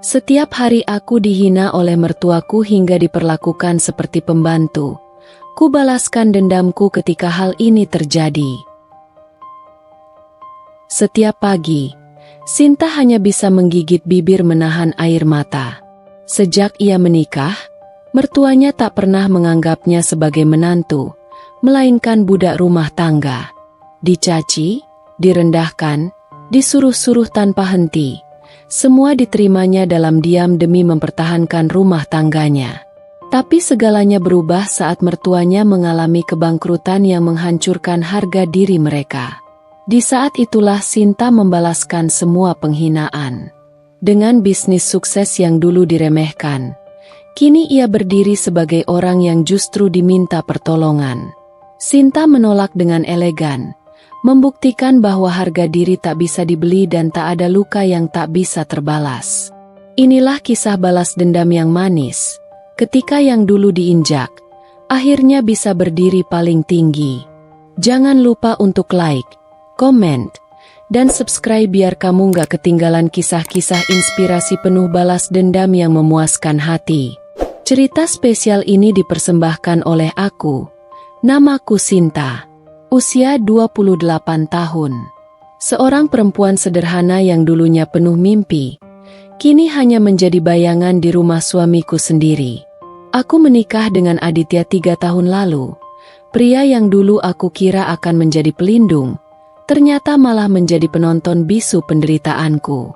Setiap hari aku dihina oleh mertuaku hingga diperlakukan seperti pembantu. Kubalaskan dendamku ketika hal ini terjadi. Setiap pagi, Sinta hanya bisa menggigit bibir menahan air mata. Sejak ia menikah, mertuanya tak pernah menganggapnya sebagai menantu, melainkan budak rumah tangga. Dicaci, direndahkan, disuruh-suruh tanpa henti. Semua diterimanya dalam diam demi mempertahankan rumah tangganya. Tapi segalanya berubah saat mertuanya mengalami kebangkrutan yang menghancurkan harga diri mereka. Di saat itulah Sinta membalaskan semua penghinaan. Dengan bisnis sukses yang dulu diremehkan, kini ia berdiri sebagai orang yang justru diminta pertolongan. Sinta menolak dengan elegan, membuktikan bahwa harga diri tak bisa dibeli dan tak ada luka yang tak bisa terbalas. Inilah kisah balas dendam yang manis, ketika yang dulu diinjak, akhirnya bisa berdiri paling tinggi. Jangan lupa untuk like, komen, dan subscribe biar kamu gak ketinggalan kisah-kisah inspirasi penuh balas dendam yang memuaskan hati. Cerita spesial ini dipersembahkan oleh aku. Namaku Sinta. Usia 28 tahun. Seorang perempuan sederhana yang dulunya penuh mimpi, kini hanya menjadi bayangan di rumah suamiku sendiri. Aku menikah dengan Aditya 3 tahun lalu. Pria yang dulu aku kira akan menjadi pelindung, ternyata malah menjadi penonton bisu penderitaanku.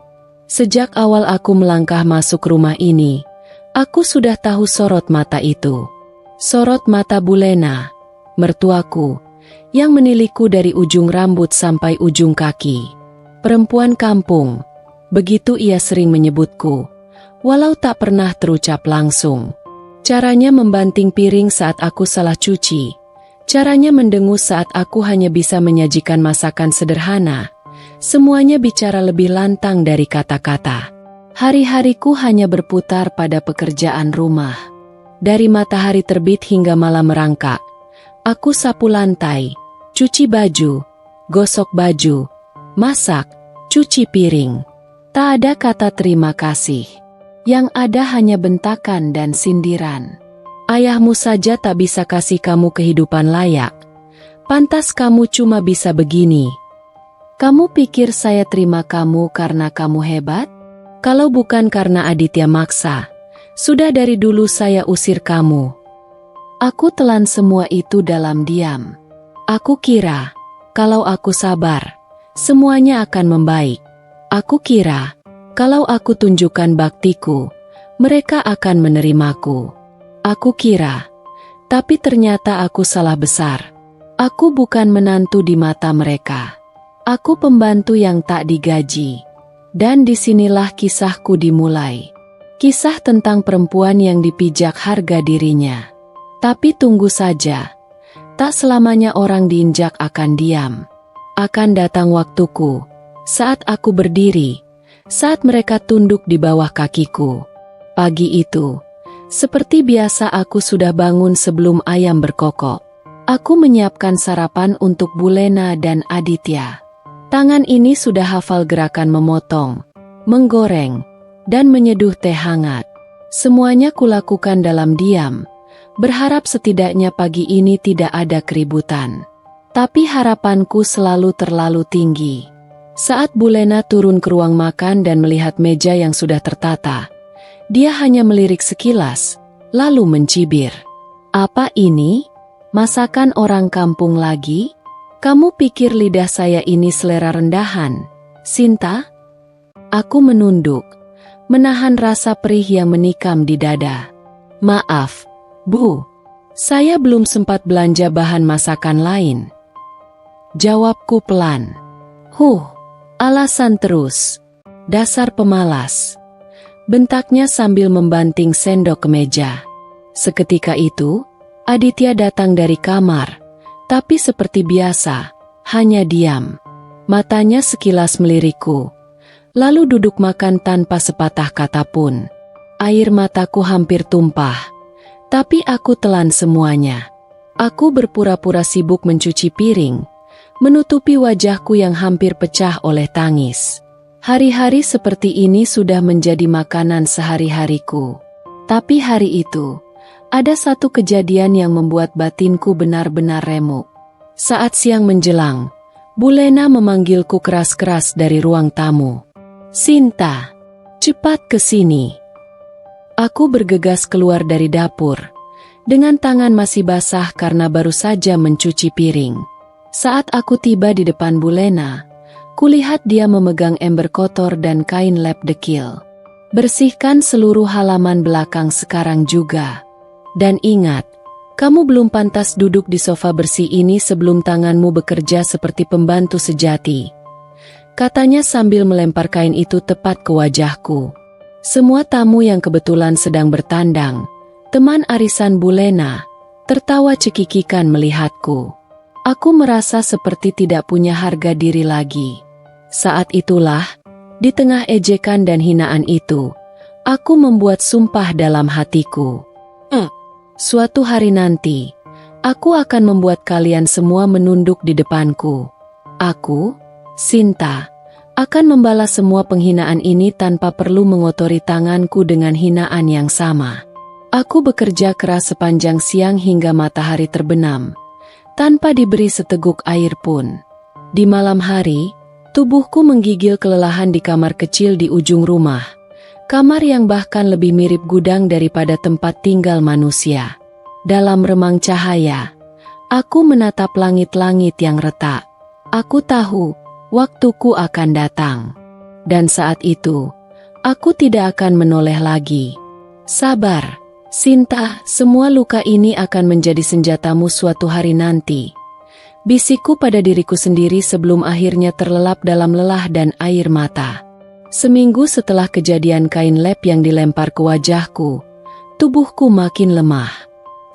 Sejak awal aku melangkah masuk rumah ini, aku sudah tahu sorot mata itu. Sorot mata Bulena, mertuaku, yang menilaiku dari ujung rambut sampai ujung kaki. Perempuan kampung, begitu ia sering menyebutku, walau tak pernah terucap langsung. Caranya membanting piring saat aku salah cuci, caranya mendengus saat aku hanya bisa menyajikan masakan sederhana, semuanya bicara lebih lantang dari kata-kata. Hari-hariku hanya berputar pada pekerjaan rumah. Dari matahari terbit hingga malam merangkak, aku sapu lantai, cuci baju, gosok baju, masak, cuci piring. Tak ada kata terima kasih. Yang ada hanya bentakan dan sindiran. Ayahmu saja tak bisa kasih kamu kehidupan layak. Pantas kamu cuma bisa begini. Kamu pikir saya terima kamu karena kamu hebat? Kalau bukan karena Aditya maksa, sudah dari dulu saya usir kamu. Aku telan semua itu dalam diam. Aku kira, kalau aku sabar, semuanya akan membaik. Aku kira, kalau aku tunjukkan baktiku, mereka akan menerimaku. Aku kira, tapi ternyata aku salah besar. Aku bukan menantu di mata mereka. Aku pembantu yang tak digaji. Dan disinilah kisahku dimulai. Kisah tentang perempuan yang dipijak harga dirinya. Tapi tunggu saja. Tak selamanya orang diinjak akan diam. Akan datang waktuku, saat aku berdiri, saat mereka tunduk di bawah kakiku. Pagi itu, seperti biasa aku sudah bangun sebelum ayam berkokok. Aku menyiapkan sarapan untuk Bulena dan Aditya. Tangan ini sudah hafal gerakan memotong, menggoreng, dan menyeduh teh hangat. Semuanya kulakukan dalam diam, berharap setidaknya pagi ini tidak ada keributan. Tapi harapanku selalu terlalu tinggi. Saat Bulena turun ke ruang makan dan melihat meja yang sudah tertata, dia hanya melirik sekilas, lalu mencibir. Apa ini? Masakan orang kampung lagi? Kamu pikir lidah saya ini selera rendahan, Sinta? Aku menunduk, menahan rasa perih yang menikam di dada. Maaf, Bu. Saya belum sempat belanja bahan masakan lain. Jawabku pelan. Alasan terus. Dasar pemalas. Bentaknya sambil membanting sendok ke meja. Seketika itu, Aditya datang dari kamar, tapi seperti biasa, hanya diam. Matanya sekilas melirikku, lalu duduk makan tanpa sepatah kata pun. Air mataku hampir tumpah, tapi aku telan semuanya. Aku berpura-pura sibuk mencuci piring, menutupi wajahku yang hampir pecah oleh tangis. Hari-hari seperti ini sudah menjadi makanan sehari-hariku. Tapi hari itu, ada satu kejadian yang membuat batinku benar-benar remuk. Saat siang menjelang, Bu Lena memanggilku keras-keras dari ruang tamu. "Sinta, cepat ke sini." Aku bergegas keluar dari dapur, dengan tangan masih basah karena baru saja mencuci piring. Saat aku tiba di depan Bu Lena, kulihat dia memegang ember kotor dan kain lap dekil. "Bersihkan seluruh halaman belakang sekarang juga. Dan ingat, kamu belum pantas duduk di sofa bersih ini sebelum tanganmu bekerja seperti pembantu sejati," katanya sambil melempar kain itu tepat ke wajahku. Semua tamu yang kebetulan sedang bertandang, teman arisan Bu Lena, tertawa cekikikan melihatku. Aku merasa seperti tidak punya harga diri lagi. Saat itulah, di tengah ejekan dan hinaan itu, aku membuat sumpah dalam hatiku. Suatu hari nanti, aku akan membuat kalian semua menunduk di depanku. Aku, Sinta, akan membalas semua penghinaan ini tanpa perlu mengotori tanganku dengan hinaan yang sama. Aku bekerja keras sepanjang siang hingga matahari terbenam, tanpa diberi seteguk air pun. Di malam hari, tubuhku menggigil kelelahan di kamar kecil di ujung rumah. Kamar yang bahkan lebih mirip gudang daripada tempat tinggal manusia. Dalam remang cahaya, aku menatap langit-langit yang retak. Aku tahu, waktuku akan datang. Dan saat itu, aku tidak akan menoleh lagi. Sabar, Sinta, semua luka ini akan menjadi senjatamu suatu hari nanti. Bisikku pada diriku sendiri sebelum akhirnya terlelap dalam lelah dan air mata. Seminggu setelah kejadian kain lap yang dilempar ke wajahku, tubuhku makin lemah.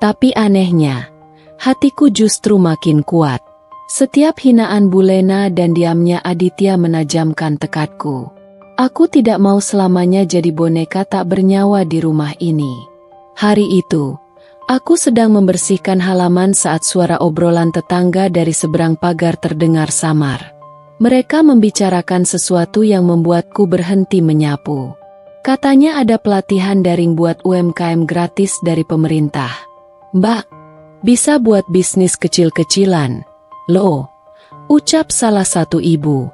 Tapi anehnya, hatiku justru makin kuat. Setiap hinaan Bu Lena dan diamnya Aditya menajamkan tekadku. Aku tidak mau selamanya jadi boneka tak bernyawa di rumah ini. Hari itu, aku sedang membersihkan halaman saat suara obrolan tetangga dari seberang pagar terdengar samar. Mereka membicarakan sesuatu yang membuatku berhenti menyapu. Katanya ada pelatihan daring buat UMKM gratis dari pemerintah. "Mbak, bisa buat bisnis kecil-kecilan loh," ucap salah satu ibu.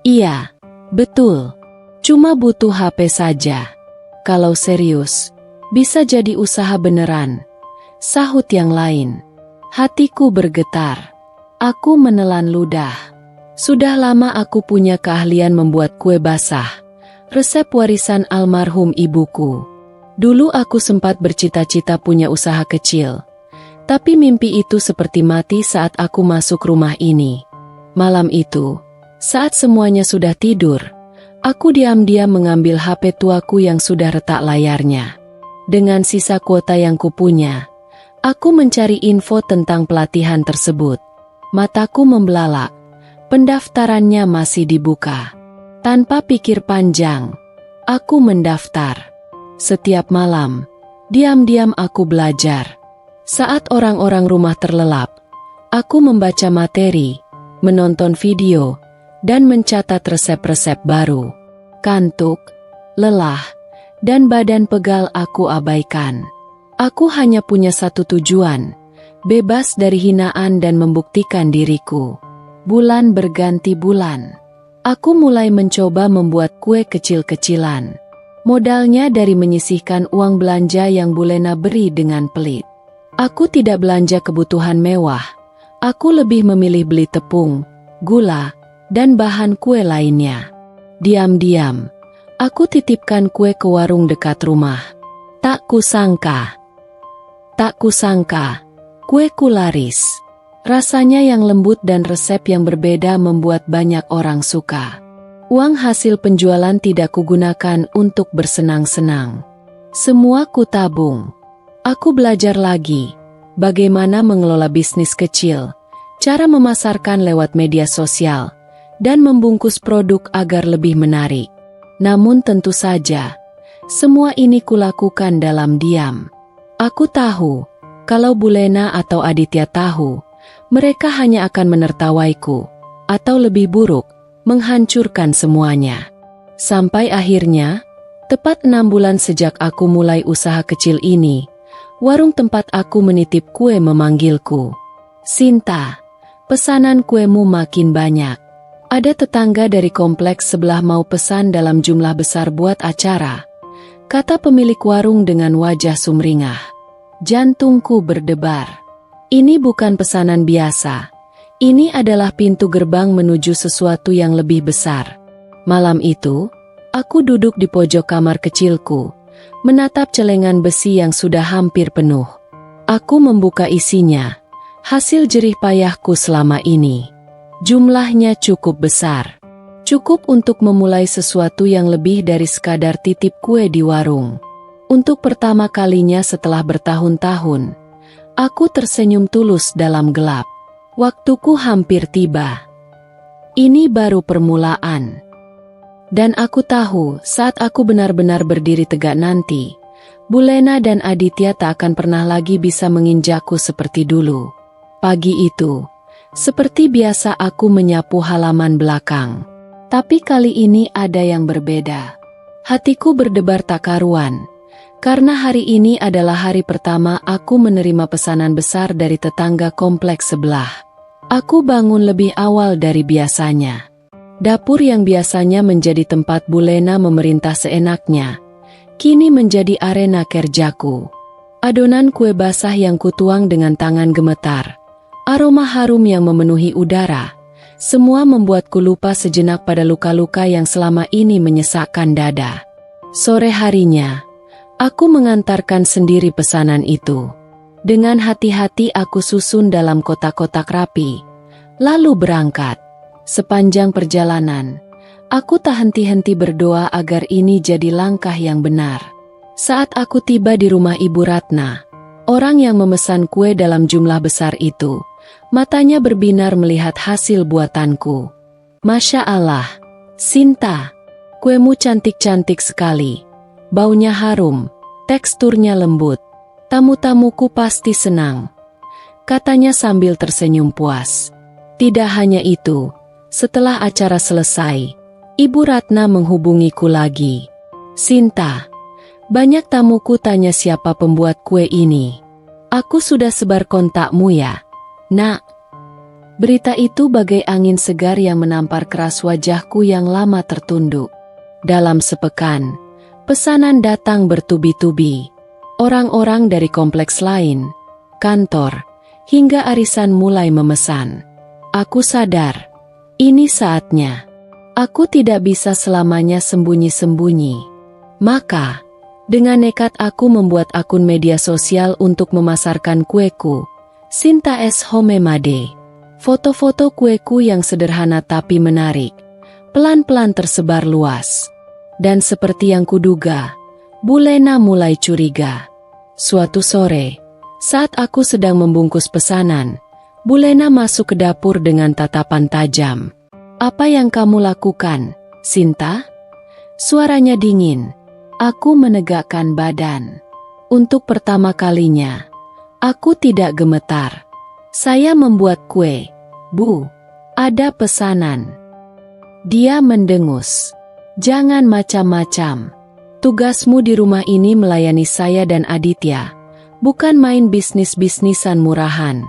"Iya, betul. Cuma butuh HP saja. Kalau serius, bisa jadi usaha beneran," sahut yang lain. Hatiku bergetar. Aku menelan ludah. Sudah lama aku punya keahlian membuat kue basah, resep warisan almarhum ibuku. Dulu aku sempat bercita-cita punya usaha kecil. Tapi mimpi itu seperti mati saat aku masuk rumah ini. Malam itu, saat semuanya sudah tidur, aku diam-diam mengambil HP tuaku yang sudah retak layarnya. Dengan sisa kuota yang kupunya, aku mencari info tentang pelatihan tersebut. Mataku membelalak. Pendaftarannya masih dibuka. Tanpa pikir panjang, aku mendaftar. Setiap malam, diam-diam aku belajar. Saat orang-orang rumah terlelap, aku membaca materi, menonton video, dan mencatat resep-resep baru. Kantuk, lelah, dan badan pegal aku abaikan. Aku hanya punya satu tujuan, bebas dari hinaan dan membuktikan diriku. Bulan berganti bulan. Aku mulai mencoba membuat kue kecil-kecilan. Modalnya dari menyisihkan uang belanja yang Bu Lena beri dengan pelit. Aku tidak belanja kebutuhan mewah. Aku lebih memilih beli tepung, gula, dan bahan kue lainnya. Diam-diam, aku titipkan kue ke warung dekat rumah. Tak kusangka, kueku laris. Rasanya yang lembut dan resep yang berbeda membuat banyak orang suka. Uang hasil penjualan tidak kugunakan untuk bersenang-senang. Semua kutabung. Aku belajar lagi, bagaimana mengelola bisnis kecil, cara memasarkan lewat media sosial, dan membungkus produk agar lebih menarik. Namun tentu saja, semua ini kulakukan dalam diam. Aku tahu, kalau Bu Lena atau Aditya tahu, mereka hanya akan menertawaiku, atau lebih buruk, menghancurkan semuanya. Sampai akhirnya, tepat 6 bulan sejak aku mulai usaha kecil ini, warung tempat aku menitip kue memanggilku. Sinta, pesanan kuemu makin banyak. Ada tetangga dari kompleks sebelah mau pesan dalam jumlah besar buat acara, kata pemilik warung dengan wajah sumringah. Jantungku berdebar. Ini bukan pesanan biasa. Ini adalah pintu gerbang menuju sesuatu yang lebih besar. Malam itu, aku duduk di pojok kamar kecilku, menatap celengan besi yang sudah hampir penuh. Aku membuka isinya, hasil jerih payahku selama ini. Jumlahnya cukup besar. Cukup untuk memulai sesuatu yang lebih dari sekadar titip kue di warung. Untuk pertama kalinya setelah bertahun-tahun, aku tersenyum tulus dalam gelap. Waktuku hampir tiba. Ini baru permulaan. Dan aku tahu saat aku benar-benar berdiri tegak nanti, Bu Lena dan Aditya tak akan pernah lagi bisa menginjakku seperti dulu. Pagi itu, seperti biasa aku menyapu halaman belakang. Tapi kali ini ada yang berbeda. Hatiku berdebar tak karuan, karena hari ini adalah hari pertama aku menerima pesanan besar dari tetangga kompleks sebelah. Aku bangun lebih awal dari biasanya. Dapur yang biasanya menjadi tempat Bu Lena memerintah seenaknya, kini menjadi arena kerjaku. Adonan kue basah yang kutuang dengan tangan gemetar, aroma harum yang memenuhi udara, semua membuatku lupa sejenak pada luka-luka yang selama ini menyesakkan dada. Sore harinya, aku mengantarkan sendiri pesanan itu. Dengan hati-hati aku susun dalam kotak-kotak rapi, lalu berangkat. Sepanjang perjalanan, aku tak henti-henti berdoa agar ini jadi langkah yang benar. Saat aku tiba di rumah Ibu Ratna, orang yang memesan kue dalam jumlah besar itu, matanya berbinar melihat hasil buatanku. Masya Allah, Sinta, kuemu cantik-cantik sekali. Baunya harum, teksturnya lembut. Tamu-tamuku pasti senang, katanya sambil tersenyum puas. Tidak hanya itu, setelah acara selesai, Ibu Ratna menghubungiku lagi. Sinta, banyak tamuku tanya siapa pembuat kue ini. Aku sudah sebar kontakmu ya, Nak. Berita itu bagai angin segar yang menampar keras wajahku yang lama tertunduk. Dalam sepekan, pesanan datang bertubi-tubi. Orang-orang dari kompleks lain, kantor, hingga arisan mulai memesan. Aku sadar, ini saatnya. Aku tidak bisa selamanya sembunyi-sembunyi. Maka, dengan nekat aku membuat akun media sosial untuk memasarkan kueku, Sinta S. Homemade. Foto-foto kueku yang sederhana tapi menarik, pelan-pelan tersebar luas. Dan seperti yang kuduga, Bu Lena mulai curiga. Suatu sore, saat aku sedang membungkus pesanan, Bu Lena masuk ke dapur dengan tatapan tajam. Apa yang kamu lakukan, Sinta? Suaranya dingin. Aku menegakkan badan. Untuk pertama kalinya, aku tidak gemetar. Saya membuat kue, Bu. Ada pesanan. Dia mendengus. Jangan macam-macam. Tugasmu di rumah ini melayani saya dan Aditya, bukan main bisnis-bisnisan murahan.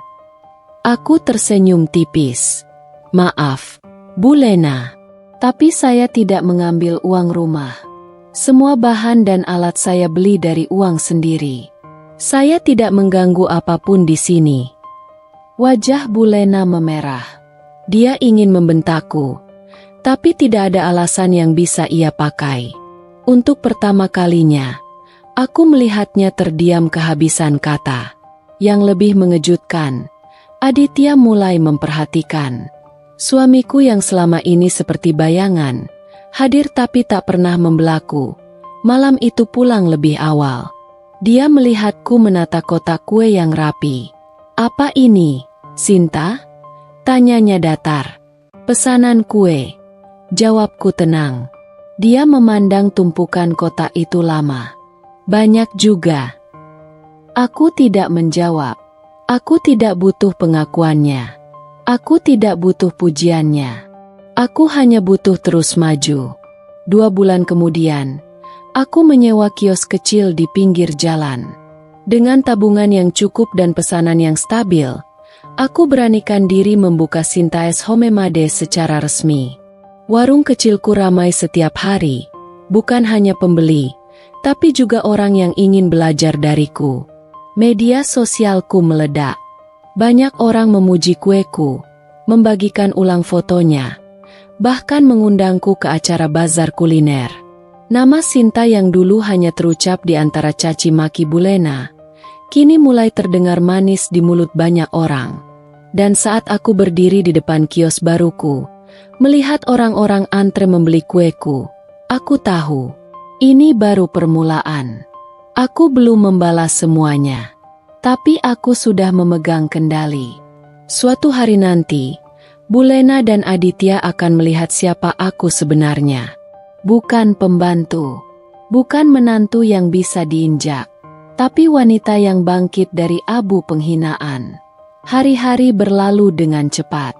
Aku tersenyum tipis. Maaf, Bu Lena, tapi saya tidak mengambil uang rumah. Semua bahan dan alat saya beli dari uang sendiri. Saya tidak mengganggu apapun di sini. Wajah Bu Lena memerah. Dia ingin membentakku, tapi tidak ada alasan yang bisa ia pakai. Untuk pertama kalinya, aku melihatnya terdiam kehabisan kata. Yang lebih mengejutkan, Aditya mulai memperhatikan. Suamiku yang selama ini seperti bayangan, hadir tapi tak pernah membelaku. Malam itu pulang lebih awal. Dia melihatku menata kotak kue yang rapi. Apa ini, Sinta? Tanyanya datar. Pesanan kue. Jawabku tenang. Dia memandang tumpukan kotak itu lama. Banyak juga. Aku tidak menjawab. Aku tidak butuh pengakuannya. Aku tidak butuh pujiannya. Aku hanya butuh terus maju. 2 bulan kemudian, aku menyewa kios kecil di pinggir jalan. Dengan tabungan yang cukup dan pesanan yang stabil, aku beranikan diri membuka Sintaes Homemade secara resmi. Warung kecilku ramai setiap hari, bukan hanya pembeli, tapi juga orang yang ingin belajar dariku. Media sosialku meledak. Banyak orang memuji kueku, membagikan ulang fotonya, bahkan mengundangku ke acara bazar kuliner. Nama Sinta yang dulu hanya terucap di antara caci maki Bulena, kini mulai terdengar manis di mulut banyak orang. Dan saat aku berdiri di depan kios baruku, melihat orang-orang antre membeli kueku, aku tahu, ini baru permulaan. Aku belum membalas semuanya, tapi aku sudah memegang kendali. Suatu hari nanti, Bulena dan Aditya akan melihat siapa aku sebenarnya. Bukan pembantu, bukan menantu yang bisa diinjak, tapi wanita yang bangkit dari abu penghinaan. Hari-hari berlalu dengan cepat.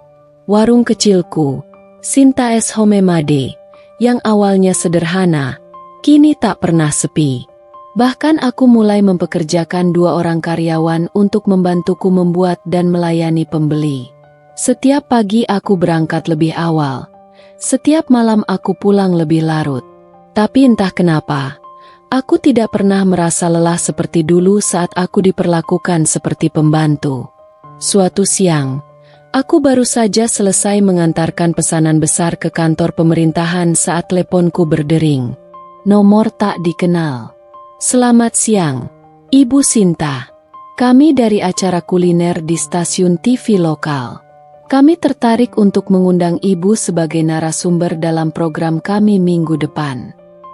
Warung kecilku, Sintaes Homemade, yang awalnya sederhana, kini tak pernah sepi. Bahkan aku mulai mempekerjakan 2 orang karyawan untuk membantuku membuat dan melayani pembeli. Setiap pagi aku berangkat lebih awal. Setiap malam aku pulang lebih larut. Tapi entah kenapa, aku tidak pernah merasa lelah seperti dulu saat aku diperlakukan seperti pembantu. Suatu siang, aku baru saja selesai mengantarkan pesanan besar ke kantor pemerintahan saat teleponku berdering. Nomor tak dikenal. Selamat siang, Ibu Sinta. Kami dari acara kuliner di stasiun TV lokal. Kami tertarik untuk mengundang Ibu sebagai narasumber dalam program kami minggu depan.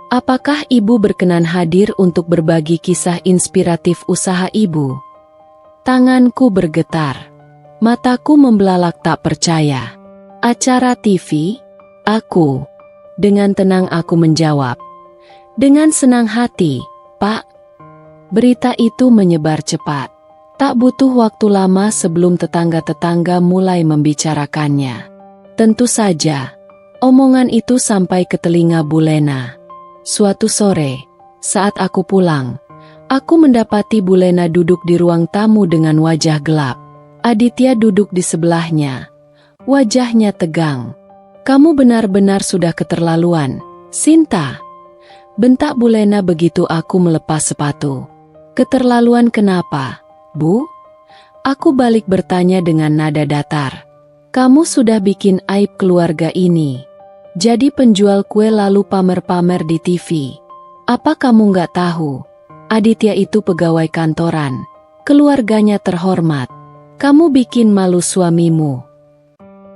Apakah Ibu berkenan hadir untuk berbagi kisah inspiratif usaha Ibu? Tanganku bergetar. Mataku membelalak tak percaya. Acara TV? Aku. Dengan tenang aku menjawab. Dengan senang hati, Pak. Berita itu menyebar cepat. Tak butuh waktu lama sebelum tetangga-tetangga mulai membicarakannya. Tentu saja, omongan itu sampai ke telinga Bulena. Suatu sore, saat aku pulang, aku mendapati Bulena duduk di ruang tamu dengan wajah gelap. Aditya duduk di sebelahnya. Wajahnya tegang. Kamu benar-benar sudah keterlaluan, Sinta. Bentak Bulena begitu aku melepas sepatu. Keterlaluan kenapa, Bu? Aku balik bertanya dengan nada datar. Kamu sudah bikin aib keluarga ini. Jadi penjual kue lalu pamer-pamer di TV. Apa kamu nggak tahu? Aditya itu pegawai kantoran. Keluarganya terhormat. Kamu bikin malu suamimu.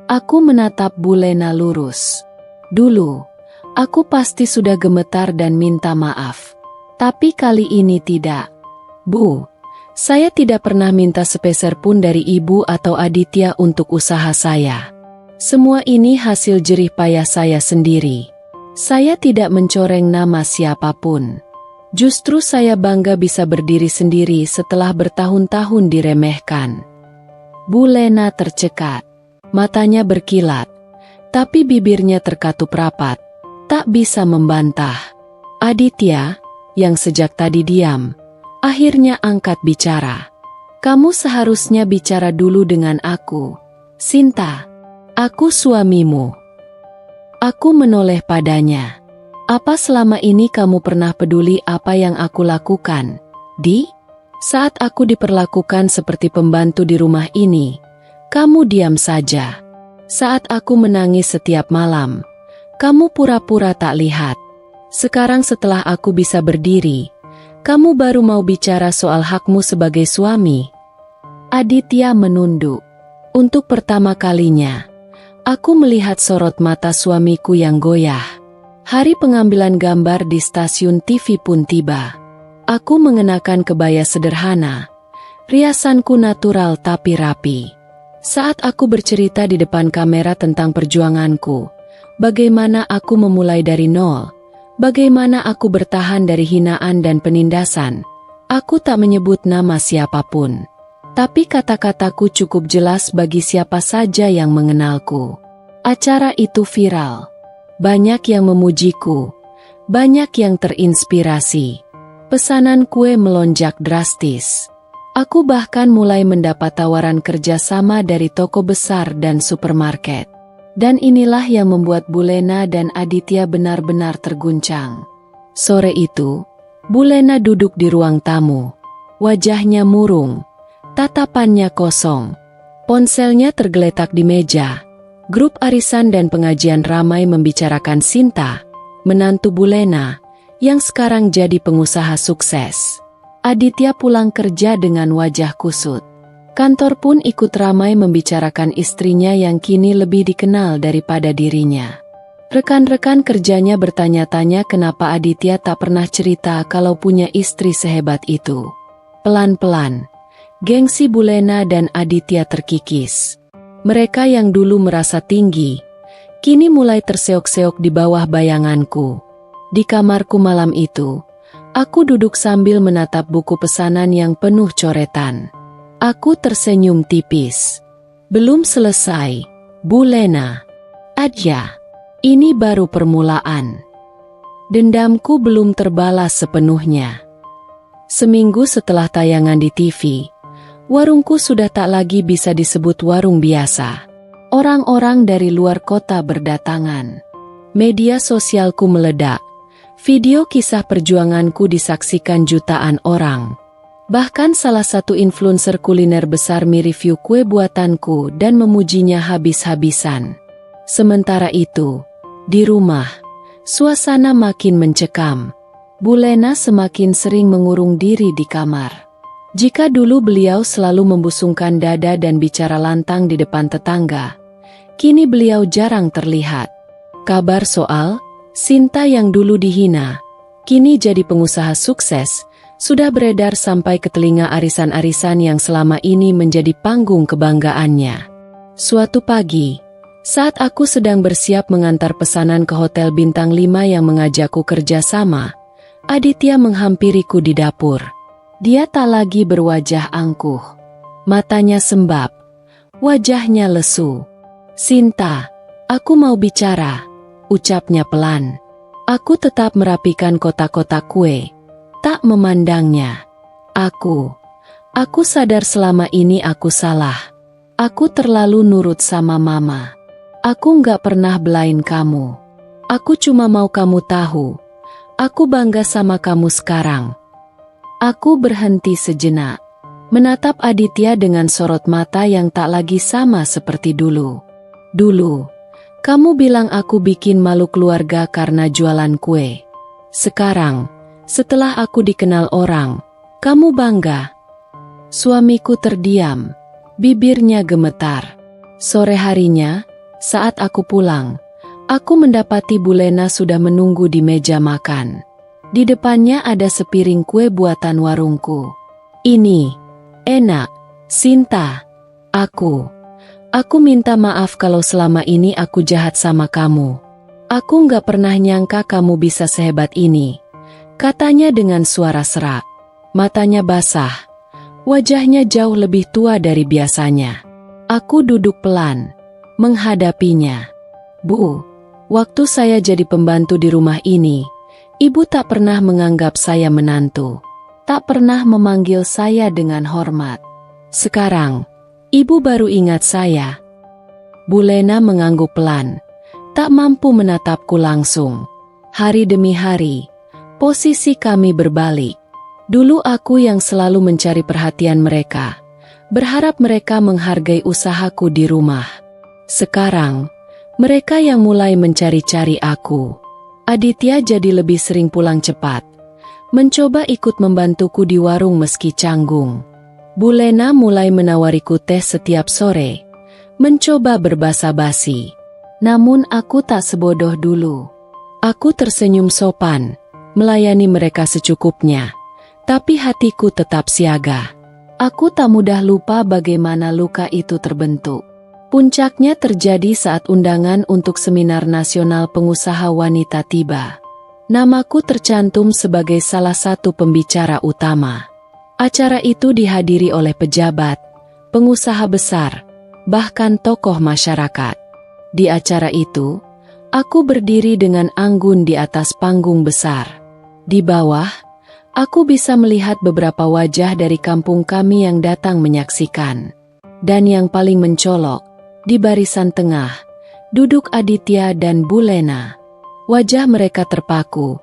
Aku menatap Bulena lurus. Dulu, aku pasti sudah gemetar dan minta maaf. Tapi kali ini tidak. Bu, saya tidak pernah minta sepeser pun dari Ibu atau Aditya untuk usaha saya. Semua ini hasil jerih payah saya sendiri. Saya tidak mencoreng nama siapapun. Justru saya bangga bisa berdiri sendiri setelah bertahun-tahun diremehkan. Bulena tercekat. Matanya berkilat. Tapi bibirnya terkatup rapat. Tak bisa membantah. Aditya, yang sejak tadi diam, akhirnya angkat bicara. Kamu seharusnya bicara dulu dengan aku, Sinta. Aku suamimu. Aku menoleh padanya. Apa selama ini kamu pernah peduli apa yang aku lakukan, Di? Saat aku diperlakukan seperti pembantu di rumah ini, kamu diam saja. Saat aku menangis setiap malam, kamu pura-pura tak lihat. Sekarang setelah aku bisa berdiri, kamu baru mau bicara soal hakmu sebagai suami. Aditya menunduk. Untuk pertama kalinya, aku melihat sorot mata suamiku yang goyah. Hari pengambilan gambar di stasiun TV pun tiba. Aku mengenakan kebaya sederhana. Riasanku natural tapi rapi. Saat aku bercerita di depan kamera tentang perjuanganku, bagaimana aku memulai dari nol, bagaimana aku bertahan dari hinaan dan penindasan, aku tak menyebut nama siapapun. Tapi kata-kataku cukup jelas bagi siapa saja yang mengenalku. Acara itu viral. Banyak yang memujiku, banyak yang terinspirasi. Pesanan kue melonjak drastis. Aku bahkan mulai mendapat tawaran kerja sama dari toko besar dan supermarket. Dan inilah yang membuat Bulena dan Aditya benar-benar terguncang. Sore itu, Bulena duduk di ruang tamu. Wajahnya murung, tatapannya kosong. Ponselnya tergeletak di meja. Grup arisan dan pengajian ramai membicarakan Sinta, menantu Bulena, yang sekarang jadi pengusaha sukses. Aditya pulang kerja dengan wajah kusut. Kantor pun ikut ramai membicarakan istrinya yang kini lebih dikenal daripada dirinya. Rekan-rekan kerjanya bertanya-tanya kenapa Aditya tak pernah cerita kalau punya istri sehebat itu. Pelan-pelan, gengsi Bulena dan Aditya terkikis. Mereka yang dulu merasa tinggi, kini mulai terseok-seok di bawah bayanganku. Di kamarku malam itu, aku duduk sambil menatap buku pesanan yang penuh coretan. Aku tersenyum tipis. Belum selesai, Bulena. Adya, ini baru permulaan. Dendamku belum terbalas sepenuhnya. Seminggu setelah tayangan di TV, warungku sudah tak lagi bisa disebut warung biasa. Orang-orang dari luar kota berdatangan. Media sosialku meledak. Video kisah perjuanganku disaksikan jutaan orang. Bahkan salah satu influencer kuliner besar mereview kue buatanku dan memujinya habis-habisan. Sementara itu, di rumah, suasana makin mencekam. Bulena semakin sering mengurung diri di kamar. Jika dulu beliau selalu membusungkan dada dan bicara lantang di depan tetangga, kini beliau jarang terlihat. Kabar soal Sinta yang dulu dihina, kini jadi pengusaha sukses, sudah beredar sampai ke telinga arisan-arisan yang selama ini menjadi panggung kebanggaannya. Suatu pagi, saat aku sedang bersiap mengantar pesanan ke hotel bintang 5 yang mengajakku kerja sama, Aditya menghampiriku di dapur. Dia tak lagi berwajah angkuh. Matanya sembab. Wajahnya lesu. Sinta, aku mau bicara, ucapnya pelan. Aku tetap merapikan kotak-kotak kue, tak memandangnya. Aku sadar selama ini aku salah. Aku terlalu nurut sama mama. Aku nggak pernah belain kamu. Aku cuma mau kamu tahu. Aku bangga sama kamu sekarang. Aku berhenti sejenak, menatap Aditya dengan sorot mata yang tak lagi sama seperti dulu. Dulu, kamu bilang aku bikin malu keluarga karena jualan kue. Sekarang, setelah aku dikenal orang, kamu bangga. Suamiku terdiam, bibirnya gemetar. Sore harinya, saat aku pulang, aku mendapati Bulena sudah menunggu di meja makan. Di depannya ada sepiring kue buatan warungku. Ini, enak, Sinta. Aku minta maaf kalau selama ini aku jahat sama kamu. Aku nggak pernah nyangka kamu bisa sehebat ini, katanya dengan suara serak. Matanya basah, wajahnya jauh lebih tua dari biasanya. Aku duduk pelan, menghadapinya. Bu, waktu saya jadi pembantu di rumah ini, Ibu tak pernah menganggap saya menantu, tak pernah memanggil saya dengan hormat. Sekarang, Ibu baru ingat saya. Bulena mengangguk pelan, tak mampu menatapku langsung. Hari demi hari, posisi kami berbalik. Dulu aku yang selalu mencari perhatian mereka, berharap mereka menghargai usahaku di rumah. Sekarang, mereka yang mulai mencari-cari aku. Aditya jadi lebih sering pulang cepat, mencoba ikut membantuku di warung meski canggung. Bulena mulai menawariku teh setiap sore, mencoba berbasa-basi. Namun aku tak sebodoh dulu. Aku tersenyum sopan, melayani mereka secukupnya, tapi hatiku tetap siaga. Aku tak mudah lupa bagaimana luka itu terbentuk. Puncaknya terjadi saat undangan untuk seminar nasional pengusaha wanita tiba. Namaku tercantum sebagai salah satu pembicara utama. Acara itu dihadiri oleh pejabat, pengusaha besar, bahkan tokoh masyarakat. Di acara itu, Aku berdiri dengan anggun di atas panggung besar. Di bawah, aku bisa melihat beberapa wajah dari kampung kami yang datang menyaksikan. Dan yang paling mencolok, di barisan tengah, duduk Aditya dan Bu Lena. Wajah mereka terpaku,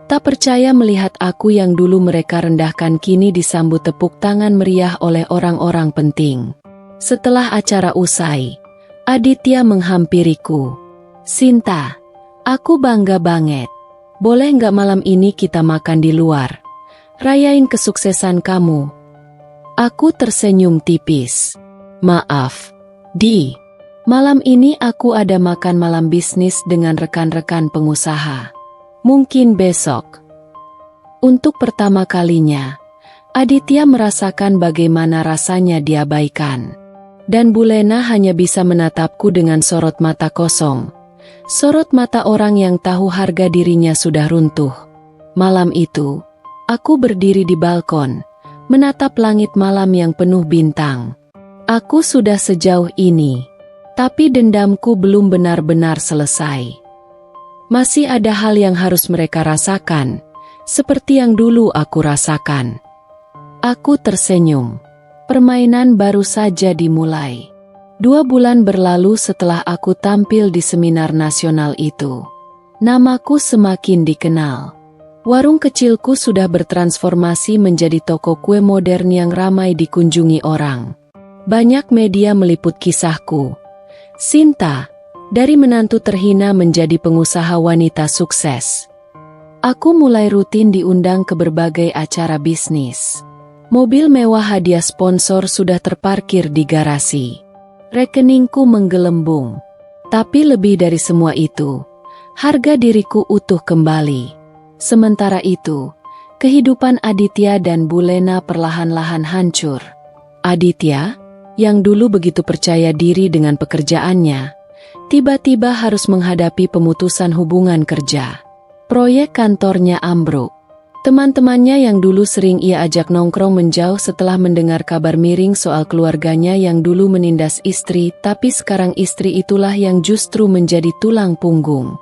tak percaya melihat aku yang dulu mereka rendahkan kini disambut tepuk tangan meriah oleh orang-orang penting. Setelah acara usai, Aditya menghampiriku. "Sinta, aku bangga banget. Boleh nggak malam ini kita makan di luar? Rayain kesuksesan kamu." Aku tersenyum tipis. "Maaf, Di. Malam ini aku ada makan malam bisnis dengan rekan-rekan pengusaha. Mungkin besok." Untuk pertama kalinya, Aditya merasakan bagaimana rasanya diabaikan. Dan Bu Lena hanya bisa menatapku dengan sorot mata kosong. Sorot mata orang yang tahu harga dirinya sudah runtuh. Malam itu, aku berdiri di balkon, menatap langit malam yang penuh bintang. Aku sudah sejauh ini, tapi dendamku belum benar-benar selesai. Masih ada hal yang harus mereka rasakan, seperti yang dulu aku rasakan. Aku tersenyum. Permainan baru saja dimulai. 2 bulan berlalu setelah aku tampil di seminar nasional itu. Namaku semakin dikenal. Warung kecilku sudah bertransformasi menjadi toko kue modern yang ramai dikunjungi orang. Banyak media meliput kisahku. Sinta, dari menantu terhina menjadi pengusaha wanita sukses. Aku mulai rutin diundang ke berbagai acara bisnis. Mobil mewah hadiah sponsor sudah terparkir di garasi. Rekeningku menggelembung. Tapi lebih dari semua itu, harga diriku utuh kembali. Sementara itu, kehidupan Aditya dan Bu Lena perlahan-lahan hancur. Aditya, yang dulu begitu percaya diri dengan pekerjaannya, tiba-tiba harus menghadapi pemutusan hubungan kerja. Proyek kantornya ambruk. Teman-temannya yang dulu sering ia ajak nongkrong menjauh setelah mendengar kabar miring soal keluarganya yang dulu menindas istri, tapi sekarang istri itulah yang justru menjadi tulang punggung.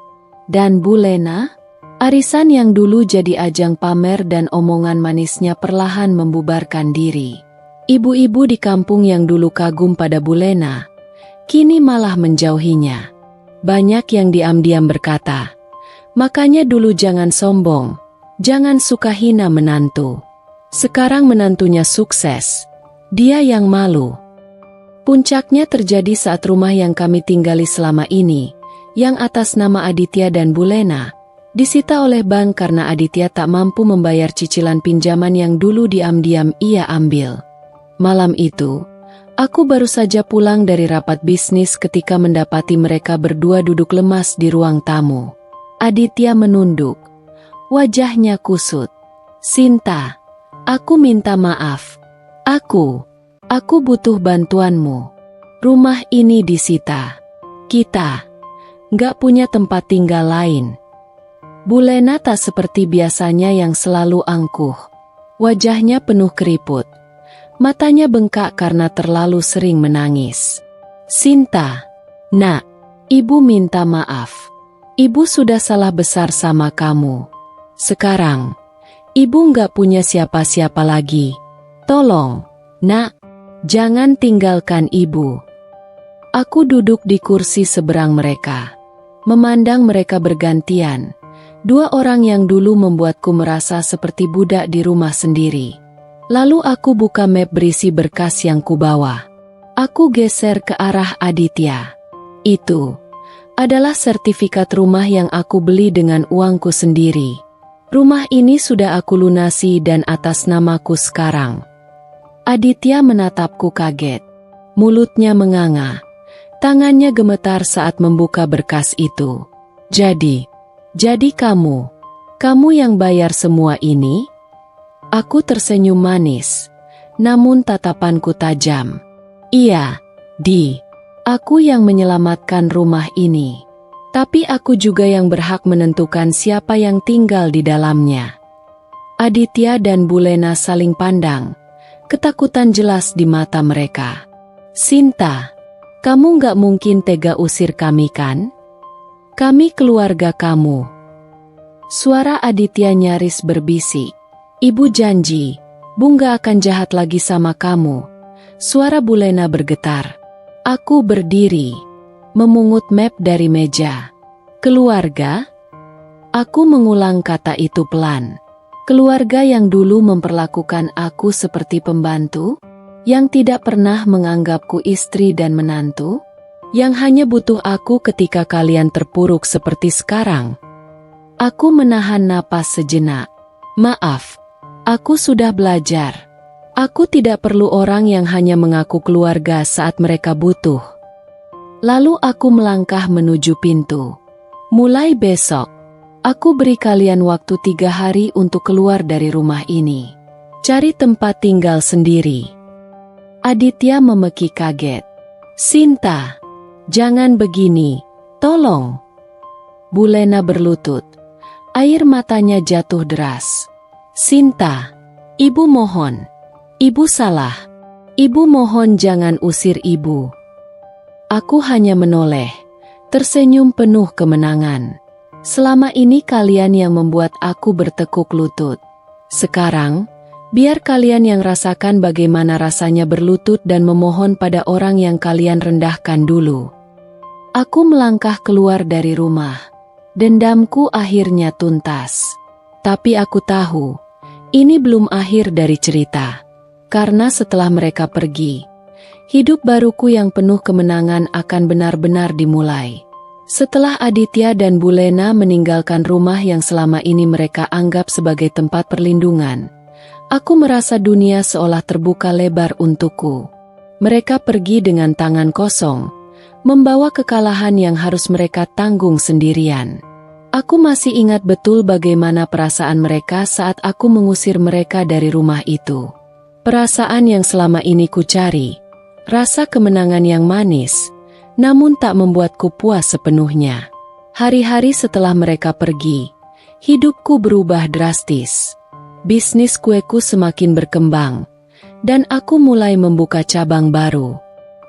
Dan Bu Lena, arisan yang dulu jadi ajang pamer dan omongan manisnya perlahan membubarkan diri. Ibu-ibu di kampung yang dulu kagum pada Bu Lena, kini malah menjauhinya. Banyak yang diam-diam berkata, "Makanya dulu jangan sombong. Jangan suka hina menantu. Sekarang menantunya sukses. Dia yang malu." Puncaknya terjadi saat rumah yang kami tinggali selama ini, yang atas nama Aditya dan Bu Lena, disita oleh bank karena Aditya tak mampu membayar cicilan pinjaman yang dulu diam-diam ia ambil. Malam itu, aku baru saja pulang dari rapat bisnis ketika mendapati mereka berdua duduk lemas di ruang tamu. Aditya menunduk. Wajahnya kusut. "Sinta, aku minta maaf. Aku butuh bantuanmu. Rumah ini disita. Kita nggak punya tempat tinggal lain." Bu Lena tak seperti biasanya yang selalu angkuh. Wajahnya penuh keriput. Matanya bengkak karena terlalu sering menangis. "Sinta, nak, ibu minta maaf. Ibu sudah salah besar sama kamu. Sekarang, ibu nggak punya siapa-siapa lagi. Tolong, nak, jangan tinggalkan ibu." Aku duduk di kursi seberang mereka, memandang mereka bergantian. 2 orang yang dulu membuatku merasa seperti budak di rumah sendiri. Lalu aku buka map berisi berkas yang kubawa. Aku geser ke arah Aditya. Itu adalah sertifikat rumah yang aku beli dengan uangku sendiri. Rumah ini sudah aku lunasi dan atas namaku sekarang. Aditya menatapku kaget. Mulutnya menganga. Tangannya gemetar saat membuka berkas itu. Jadi kamu yang bayar semua ini?" Aku tersenyum manis, namun tatapanku tajam. "Iya, Di. Aku yang menyelamatkan rumah ini. Tapi aku juga yang berhak menentukan siapa yang tinggal di dalamnya." Aditya dan Bu Lena saling pandang. Ketakutan jelas di mata mereka. "Sinta, kamu nggak mungkin tega usir kami kan? Kami keluarga kamu. Suara Aditya nyaris berbisik. Ibu janji, Bu nggak akan jahat lagi sama kamu. Suara Bulena bergetar. Aku berdiri, memungut map dari meja. Keluarga? Aku mengulang kata itu pelan. Keluarga yang dulu memperlakukan aku seperti pembantu, yang tidak pernah menganggapku istri dan menantu, yang hanya butuh aku ketika kalian terpuruk seperti sekarang. Aku menahan napas sejenak. Maaf, aku sudah belajar. Aku tidak perlu orang yang hanya mengaku keluarga saat mereka butuh. Lalu aku melangkah menuju pintu. Mulai besok, aku beri kalian waktu 3 hari untuk keluar dari rumah ini. Cari tempat tinggal sendiri. Aditya memeki kaget. Sinta, jangan begini, tolong. Bulena berlutut. Air matanya jatuh deras. Sinta, ibu mohon. Ibu salah. Ibu mohon jangan usir ibu. Aku hanya menoleh, tersenyum penuh kemenangan. Selama ini kalian yang membuat aku bertekuk lutut. Sekarang, biar kalian yang rasakan bagaimana rasanya berlutut dan memohon pada orang yang kalian rendahkan dulu. Aku melangkah keluar dari rumah. Dendamku akhirnya tuntas. Tapi aku tahu, ini belum akhir dari cerita. Karena setelah mereka pergi, hidup baruku yang penuh kemenangan akan benar-benar dimulai. Setelah Aditya dan Bulena meninggalkan rumah yang selama ini mereka anggap sebagai tempat perlindungan, aku merasa dunia seolah terbuka lebar untukku. Mereka pergi dengan tangan kosong, membawa kekalahan yang harus mereka tanggung sendirian. Aku masih ingat betul bagaimana perasaan mereka saat aku mengusir mereka dari rumah itu. Perasaan yang selama ini ku cari, rasa kemenangan yang manis, namun tak membuatku puas sepenuhnya. Hari-hari setelah mereka pergi, hidupku berubah drastis. Bisnis kueku semakin berkembang, dan aku mulai membuka cabang baru.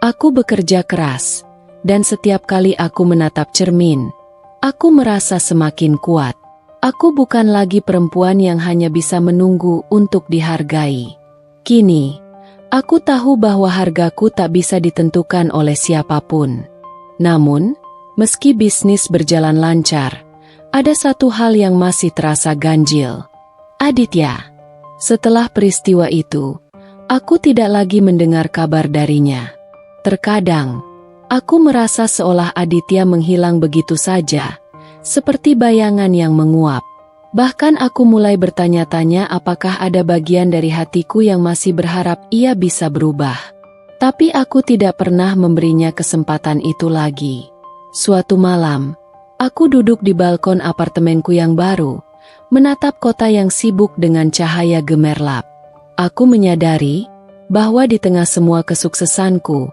Aku bekerja keras, dan setiap kali aku menatap cermin, aku merasa semakin kuat. Aku bukan lagi perempuan yang hanya bisa menunggu untuk dihargai. Kini, aku tahu bahwa hargaku tak bisa ditentukan oleh siapapun. Namun, meski bisnis berjalan lancar, ada satu hal yang masih terasa ganjil. Aditya. Setelah peristiwa itu, aku tidak lagi mendengar kabar darinya. Terkadang, aku merasa seolah Aditya menghilang begitu saja, seperti bayangan yang menguap. Bahkan aku mulai bertanya-tanya apakah ada bagian dari hatiku yang masih berharap ia bisa berubah. Tapi aku tidak pernah memberinya kesempatan itu lagi. Suatu malam, aku duduk di balkon apartemenku yang baru, menatap kota yang sibuk dengan cahaya gemerlap. Aku menyadari bahwa di tengah semua kesuksesanku,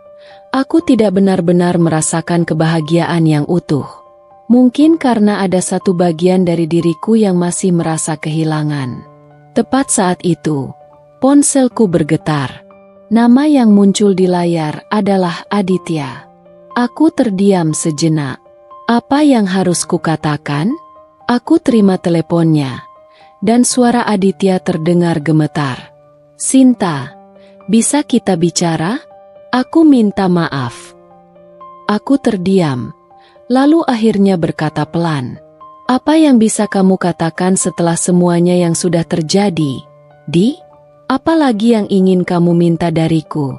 aku tidak benar-benar merasakan kebahagiaan yang utuh. Mungkin karena ada satu bagian dari diriku yang masih merasa kehilangan. Tepat saat itu, ponselku bergetar. Nama yang muncul di layar adalah Aditya. Aku terdiam sejenak. Apa yang harus kukatakan? Aku terima teleponnya, dan suara Aditya terdengar gemetar. Sinta, bisa kita bicara? Aku minta maaf. Aku terdiam. Lalu akhirnya berkata pelan, apa yang bisa kamu katakan setelah semuanya yang sudah terjadi? Apalagi yang ingin kamu minta dariku?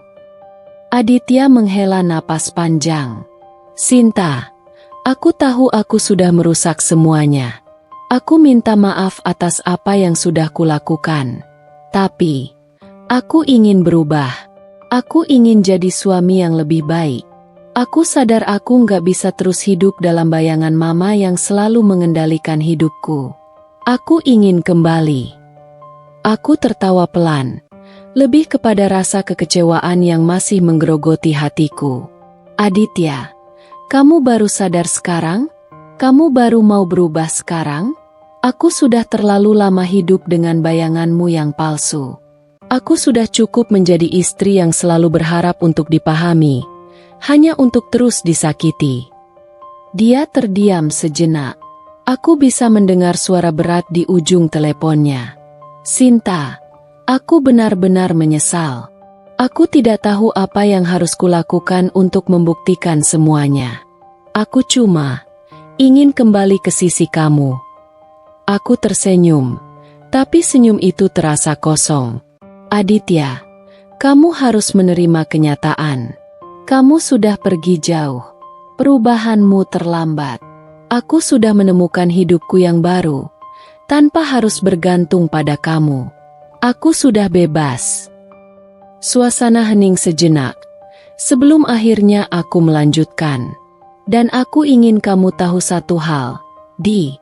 Aditya menghela napas panjang. Sinta, aku tahu aku sudah merusak semuanya. Aku minta maaf atas apa yang sudah kulakukan. Tapi, aku ingin berubah. Aku ingin jadi suami yang lebih baik. Aku sadar aku nggak bisa terus hidup dalam bayangan mama yang selalu mengendalikan hidupku. Aku ingin kembali. Aku tertawa pelan, lebih kepada rasa kekecewaan yang masih menggerogoti hatiku. Aditya, kamu baru sadar sekarang? Kamu baru mau berubah sekarang? Aku sudah terlalu lama hidup dengan bayanganmu yang palsu. Aku sudah cukup menjadi istri yang selalu berharap untuk dipahami, hanya untuk terus disakiti. Dia terdiam sejenak. Aku bisa mendengar suara berat di ujung teleponnya. Sinta, aku benar-benar menyesal. Aku tidak tahu apa yang harus kulakukan untuk membuktikan semuanya. Aku cuma ingin kembali ke sisi kamu. Aku tersenyum, tapi senyum itu terasa kosong. Aditya, kamu harus menerima kenyataan. Kamu sudah pergi jauh. Perubahanmu terlambat. Aku sudah menemukan hidupku yang baru, tanpa harus bergantung pada kamu. Aku sudah bebas. Suasana hening sejenak, sebelum akhirnya aku melanjutkan. Dan aku ingin kamu tahu satu hal, Di.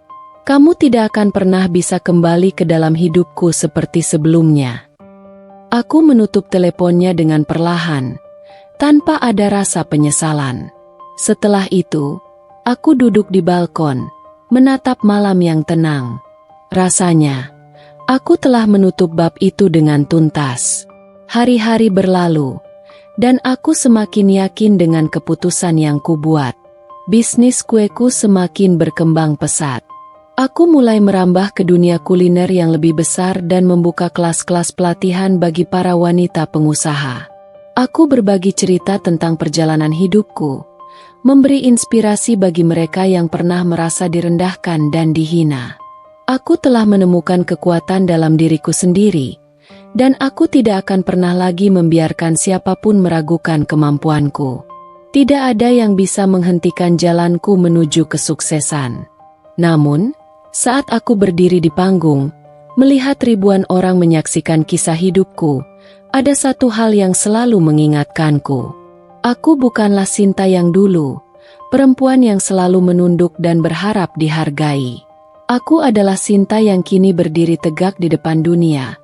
Kamu tidak akan pernah bisa kembali ke dalam hidupku seperti sebelumnya. Aku menutup teleponnya dengan perlahan, tanpa ada rasa penyesalan. Setelah itu, aku duduk di balkon, menatap malam yang tenang. Rasanya, aku telah menutup bab itu dengan tuntas. Hari-hari berlalu, dan aku semakin yakin dengan keputusan yang kubuat. Bisnis kueku semakin berkembang pesat. Aku mulai merambah ke dunia kuliner yang lebih besar dan membuka kelas-kelas pelatihan bagi para wanita pengusaha. Aku berbagi cerita tentang perjalanan hidupku, memberi inspirasi bagi mereka yang pernah merasa direndahkan dan dihina. Aku telah menemukan kekuatan dalam diriku sendiri, dan aku tidak akan pernah lagi membiarkan siapapun meragukan kemampuanku. Tidak ada yang bisa menghentikan jalanku menuju kesuksesan. Namun, saat aku berdiri di panggung, melihat ribuan orang menyaksikan kisah hidupku, ada satu hal yang selalu mengingatkanku. Aku bukanlah Sinta yang dulu, perempuan yang selalu menunduk dan berharap dihargai. Aku adalah Sinta yang kini berdiri tegak di depan dunia,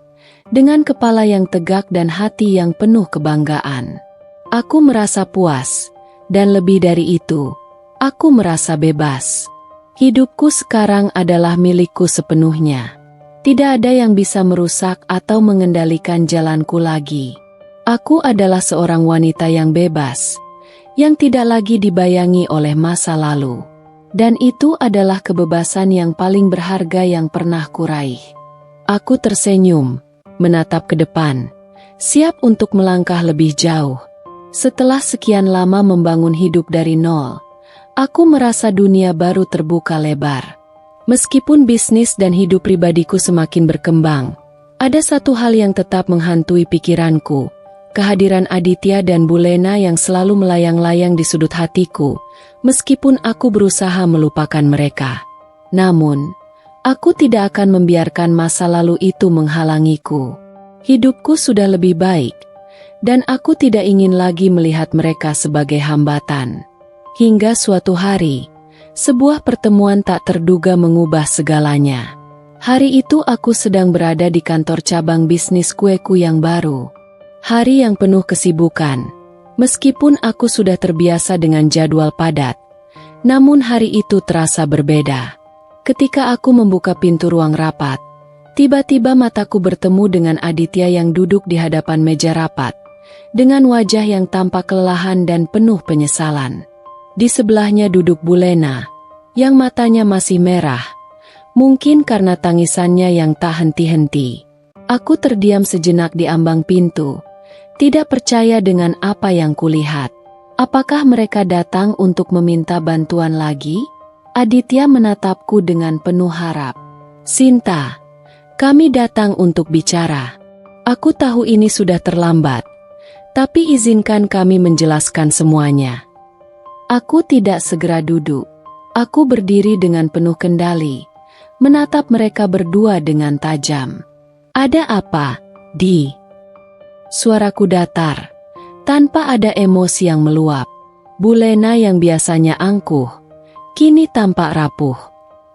dengan kepala yang tegak dan hati yang penuh kebanggaan. Aku merasa puas, dan lebih dari itu, aku merasa bebas. Hidupku sekarang adalah milikku sepenuhnya. Tidak ada yang bisa merusak atau mengendalikan jalanku lagi. Aku adalah seorang wanita yang bebas, yang tidak lagi dibayangi oleh masa lalu. Dan itu adalah kebebasan yang paling berharga yang pernah kuraih. Aku tersenyum, menatap ke depan, siap untuk melangkah lebih jauh. Setelah sekian lama membangun hidup dari nol, aku merasa dunia baru terbuka lebar. Meskipun bisnis dan hidup pribadiku semakin berkembang, ada satu hal yang tetap menghantui pikiranku, kehadiran Aditya dan Bulena yang selalu melayang-layang di sudut hatiku, meskipun aku berusaha melupakan mereka. Namun, aku tidak akan membiarkan masa lalu itu menghalangiku. Hidupku sudah lebih baik, dan aku tidak ingin lagi melihat mereka sebagai hambatan. Hingga suatu hari, sebuah pertemuan tak terduga mengubah segalanya. Hari itu aku sedang berada di kantor cabang bisnis kueku yang baru. Hari yang penuh kesibukan. Meskipun aku sudah terbiasa dengan jadwal padat, namun hari itu terasa berbeda. Ketika aku membuka pintu ruang rapat, tiba-tiba mataku bertemu dengan Aditya yang duduk di hadapan meja rapat, dengan wajah yang tampak kelelahan dan penuh penyesalan. Di sebelahnya duduk Bulena, yang matanya masih merah, mungkin karena tangisannya yang tak henti-henti. Aku terdiam sejenak di ambang pintu, tidak percaya dengan apa yang kulihat. Apakah mereka datang untuk meminta bantuan lagi? Aditya menatapku dengan penuh harap. Sinta, kami datang untuk bicara. Aku tahu ini sudah terlambat, tapi izinkan kami menjelaskan semuanya. Aku tidak segera duduk. Aku berdiri dengan penuh kendali, menatap mereka berdua dengan tajam. Ada apa, Di? Suaraku datar, tanpa ada emosi yang meluap. Bulena yang biasanya angkuh, kini tampak rapuh.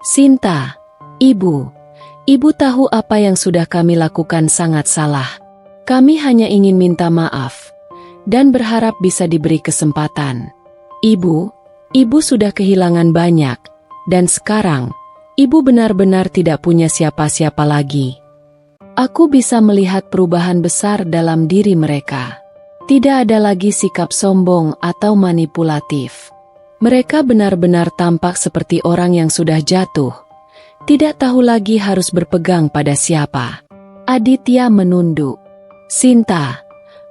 Sinta, Ibu tahu apa yang sudah kami lakukan sangat salah. Kami hanya ingin minta maaf, dan berharap bisa diberi kesempatan. Ibu sudah kehilangan banyak, dan sekarang, Ibu benar-benar tidak punya siapa-siapa lagi. Aku bisa melihat perubahan besar dalam diri mereka. Tidak ada lagi sikap sombong atau manipulatif. Mereka benar-benar tampak seperti orang yang sudah jatuh, tidak tahu lagi harus berpegang pada siapa. Aditya menunduk. Sinta,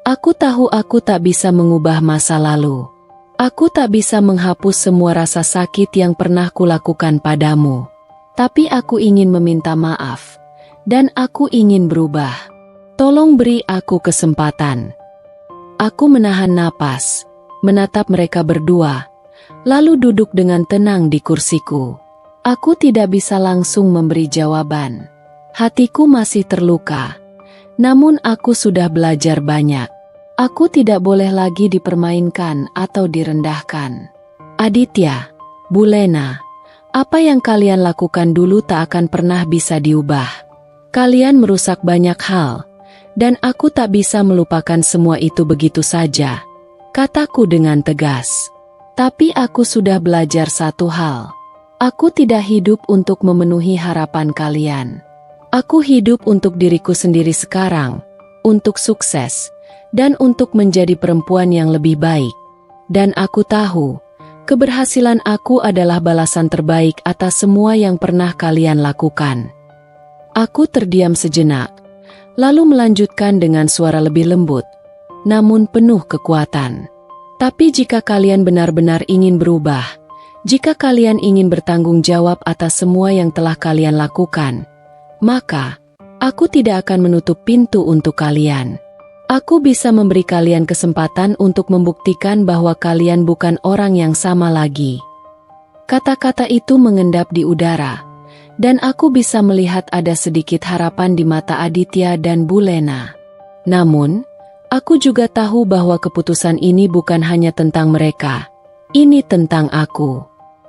aku tahu aku tak bisa mengubah masa lalu. Aku tak bisa menghapus semua rasa sakit yang pernah kulakukan padamu. Tapi aku ingin meminta maaf, dan aku ingin berubah. Tolong beri aku kesempatan. Aku menahan napas, menatap mereka berdua, lalu duduk dengan tenang di kursiku. Aku tidak bisa langsung memberi jawaban. Hatiku masih terluka, namun aku sudah belajar banyak. Aku tidak boleh lagi dipermainkan atau direndahkan. Aditya, Bulena, apa yang kalian lakukan dulu tak akan pernah bisa diubah. Kalian merusak banyak hal, dan aku tak bisa melupakan semua itu begitu saja, kataku dengan tegas. Tapi aku sudah belajar satu hal. Aku tidak hidup untuk memenuhi harapan kalian. Aku hidup untuk diriku sendiri sekarang, untuk sukses, dan untuk menjadi perempuan yang lebih baik. Dan aku tahu, keberhasilan aku adalah balasan terbaik atas semua yang pernah kalian lakukan. Aku terdiam sejenak, lalu melanjutkan dengan suara lebih lembut, namun penuh kekuatan. Tapi jika kalian benar-benar ingin berubah, jika kalian ingin bertanggung jawab atas semua yang telah kalian lakukan, maka aku tidak akan menutup pintu untuk kalian. Aku bisa memberi kalian kesempatan untuk membuktikan bahwa kalian bukan orang yang sama lagi. Kata-kata itu mengendap di udara, dan aku bisa melihat ada sedikit harapan di mata Aditya dan Bulena. Namun, aku juga tahu bahwa keputusan ini bukan hanya tentang mereka. Ini tentang aku.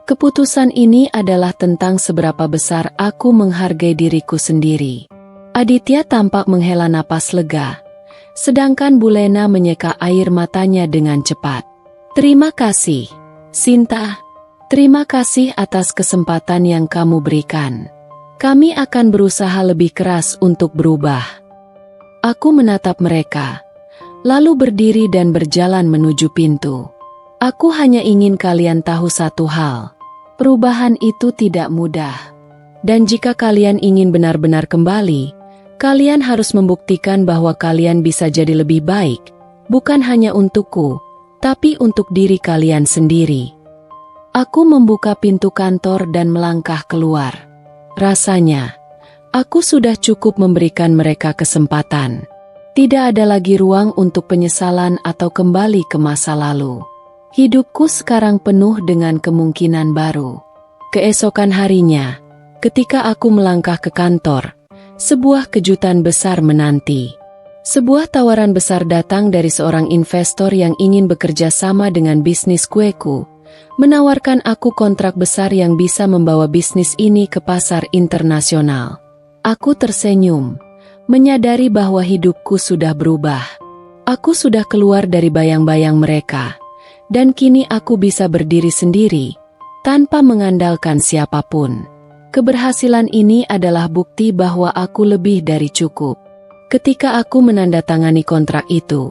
Keputusan ini adalah tentang seberapa besar aku menghargai diriku sendiri. Aditya tampak menghela napas lega, sedangkan Bulena menyeka air matanya dengan cepat. Terima kasih, Sinta. Terima kasih atas kesempatan yang kamu berikan. Kami akan berusaha lebih keras untuk berubah. Aku menatap mereka, lalu berdiri dan berjalan menuju pintu. Aku hanya ingin kalian tahu satu hal. Perubahan itu tidak mudah. Dan jika kalian ingin benar-benar kembali, kalian harus membuktikan bahwa kalian bisa jadi lebih baik, bukan hanya untukku, tapi untuk diri kalian sendiri. Aku membuka pintu kantor dan melangkah keluar. Rasanya, aku sudah cukup memberikan mereka kesempatan. Tidak ada lagi ruang untuk penyesalan atau kembali ke masa lalu. Hidupku sekarang penuh dengan kemungkinan baru. Keesokan harinya, ketika aku melangkah ke kantor, sebuah kejutan besar menanti. Sebuah tawaran besar datang dari seorang investor yang ingin bekerja sama dengan bisnis kueku, menawarkan aku kontrak besar yang bisa membawa bisnis ini ke pasar internasional. Aku tersenyum, menyadari bahwa hidupku sudah berubah. Aku sudah keluar dari bayang-bayang mereka, dan kini aku bisa berdiri sendiri, tanpa mengandalkan siapapun. Keberhasilan ini adalah bukti bahwa aku lebih dari cukup. Ketika aku menandatangani kontrak itu,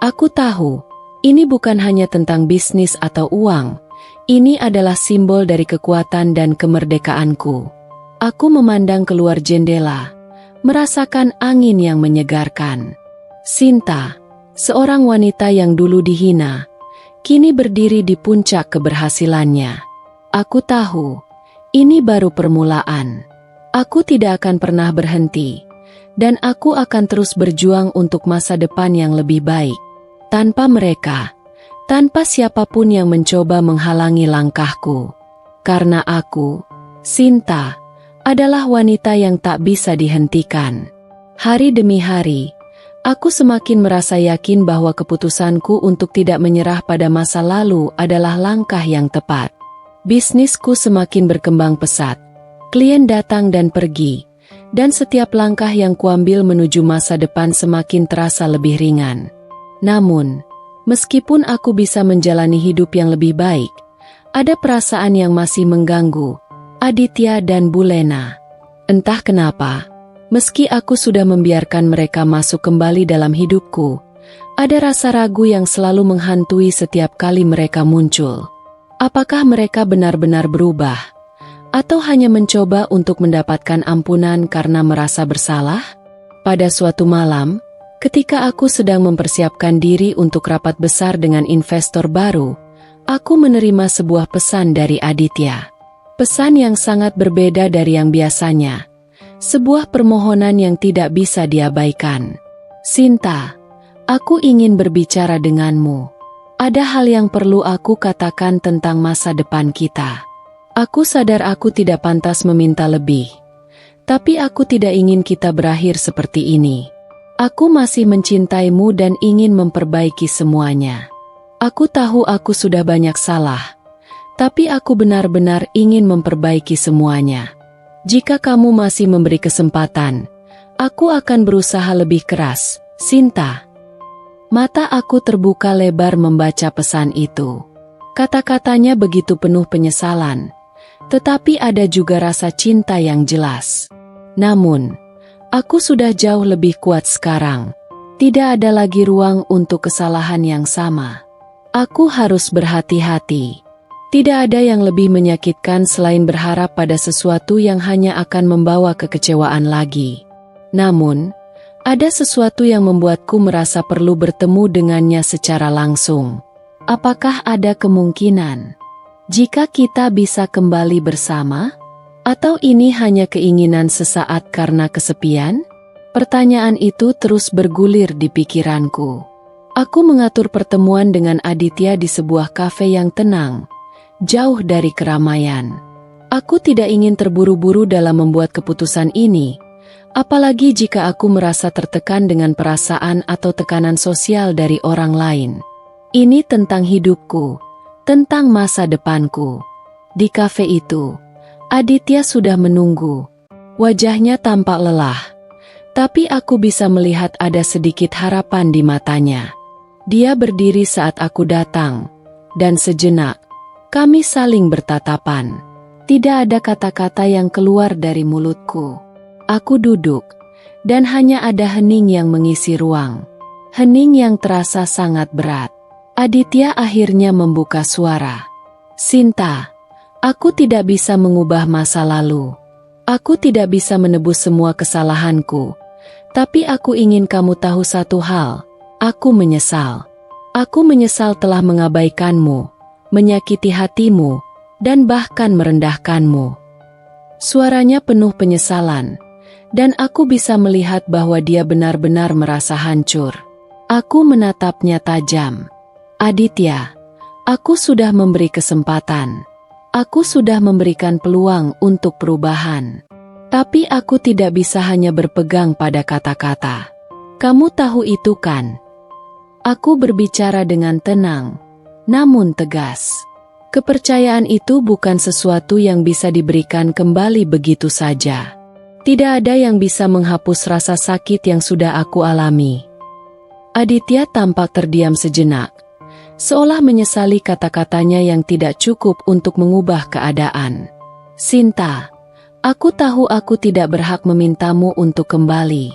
aku tahu, ini bukan hanya tentang bisnis atau uang, ini adalah simbol dari kekuatan dan kemerdekaanku. Aku memandang keluar jendela, merasakan angin yang menyegarkan. Sinta, seorang wanita yang dulu dihina, kini berdiri di puncak keberhasilannya. Aku tahu, ini baru permulaan. Aku tidak akan pernah berhenti, dan aku akan terus berjuang untuk masa depan yang lebih baik. Tanpa mereka, tanpa siapapun yang mencoba menghalangi langkahku. Karena aku, Sinta, adalah wanita yang tak bisa dihentikan. Hari demi hari, aku semakin merasa yakin bahwa keputusanku untuk tidak menyerah pada masa lalu adalah langkah yang tepat. Bisnisku semakin berkembang pesat. Klien datang dan pergi, dan setiap langkah yang kuambil menuju masa depan semakin terasa lebih ringan. Namun, meskipun aku bisa menjalani hidup yang lebih baik, ada perasaan yang masih mengganggu, Aditya dan Bulena. Entah kenapa, meski aku sudah membiarkan mereka masuk kembali dalam hidupku, ada rasa ragu yang selalu menghantui setiap kali mereka muncul. Apakah mereka benar-benar berubah? Atau hanya mencoba untuk mendapatkan ampunan karena merasa bersalah? Pada suatu malam, ketika aku sedang mempersiapkan diri untuk rapat besar dengan investor baru, aku menerima sebuah pesan dari Aditya. Pesan yang sangat berbeda dari yang biasanya. Sebuah permohonan yang tidak bisa diabaikan. Sinta, aku ingin berbicara denganmu. Ada hal yang perlu aku katakan tentang masa depan kita. Aku sadar aku tidak pantas meminta lebih. Tapi aku tidak ingin kita berakhir seperti ini. Aku masih mencintaimu dan ingin memperbaiki semuanya. Aku tahu aku sudah banyak salah. Tapi aku benar-benar ingin memperbaiki semuanya. Jika kamu masih memberi kesempatan, aku akan berusaha lebih keras, Sinta. Mata aku terbuka lebar membaca pesan itu. Kata-katanya begitu penuh penyesalan, tetapi ada juga rasa cinta yang jelas. Namun, aku sudah jauh lebih kuat sekarang. Tidak ada lagi ruang untuk kesalahan yang sama. Aku harus berhati-hati. Tidak ada yang lebih menyakitkan selain berharap pada sesuatu yang hanya akan membawa kekecewaan lagi. Namun, ada sesuatu yang membuatku merasa perlu bertemu dengannya secara langsung. Apakah ada kemungkinan jika kita bisa kembali bersama? Atau ini hanya keinginan sesaat karena kesepian? Pertanyaan itu terus bergulir di pikiranku. Aku mengatur pertemuan dengan Aditya di sebuah kafe yang tenang, jauh dari keramaian. Aku tidak ingin terburu-buru dalam membuat keputusan ini. Apalagi jika aku merasa tertekan dengan perasaan atau tekanan sosial dari orang lain. Ini tentang hidupku, tentang masa depanku. Di kafe itu, Aditya sudah menunggu. Wajahnya tampak lelah, tapi aku bisa melihat ada sedikit harapan di matanya. Dia berdiri saat aku datang, dan sejenak, kami saling bertatapan. Tidak ada kata-kata yang keluar dari mulutku. Aku duduk, dan hanya ada hening yang mengisi ruang. Hening yang terasa sangat berat. Aditya akhirnya membuka suara. Sinta, aku tidak bisa mengubah masa lalu. Aku tidak bisa menebus semua kesalahanku. Tapi aku ingin kamu tahu satu hal. Aku menyesal. Aku menyesal telah mengabaikanmu, menyakiti hatimu, dan bahkan merendahkanmu. Suaranya penuh penyesalan. Dan aku bisa melihat bahwa dia benar-benar merasa hancur. Aku menatapnya tajam. Aditya, aku sudah memberi kesempatan. Aku sudah memberikan peluang untuk perubahan. Tapi aku tidak bisa hanya berpegang pada kata-kata. Kamu tahu itu kan? Aku berbicara dengan tenang, namun tegas. Kepercayaan itu bukan sesuatu yang bisa diberikan kembali begitu saja. Tidak ada yang bisa menghapus rasa sakit yang sudah aku alami. Aditya tampak terdiam sejenak, seolah menyesali kata-katanya yang tidak cukup untuk mengubah keadaan. Sinta, aku tahu aku tidak berhak memintamu untuk kembali.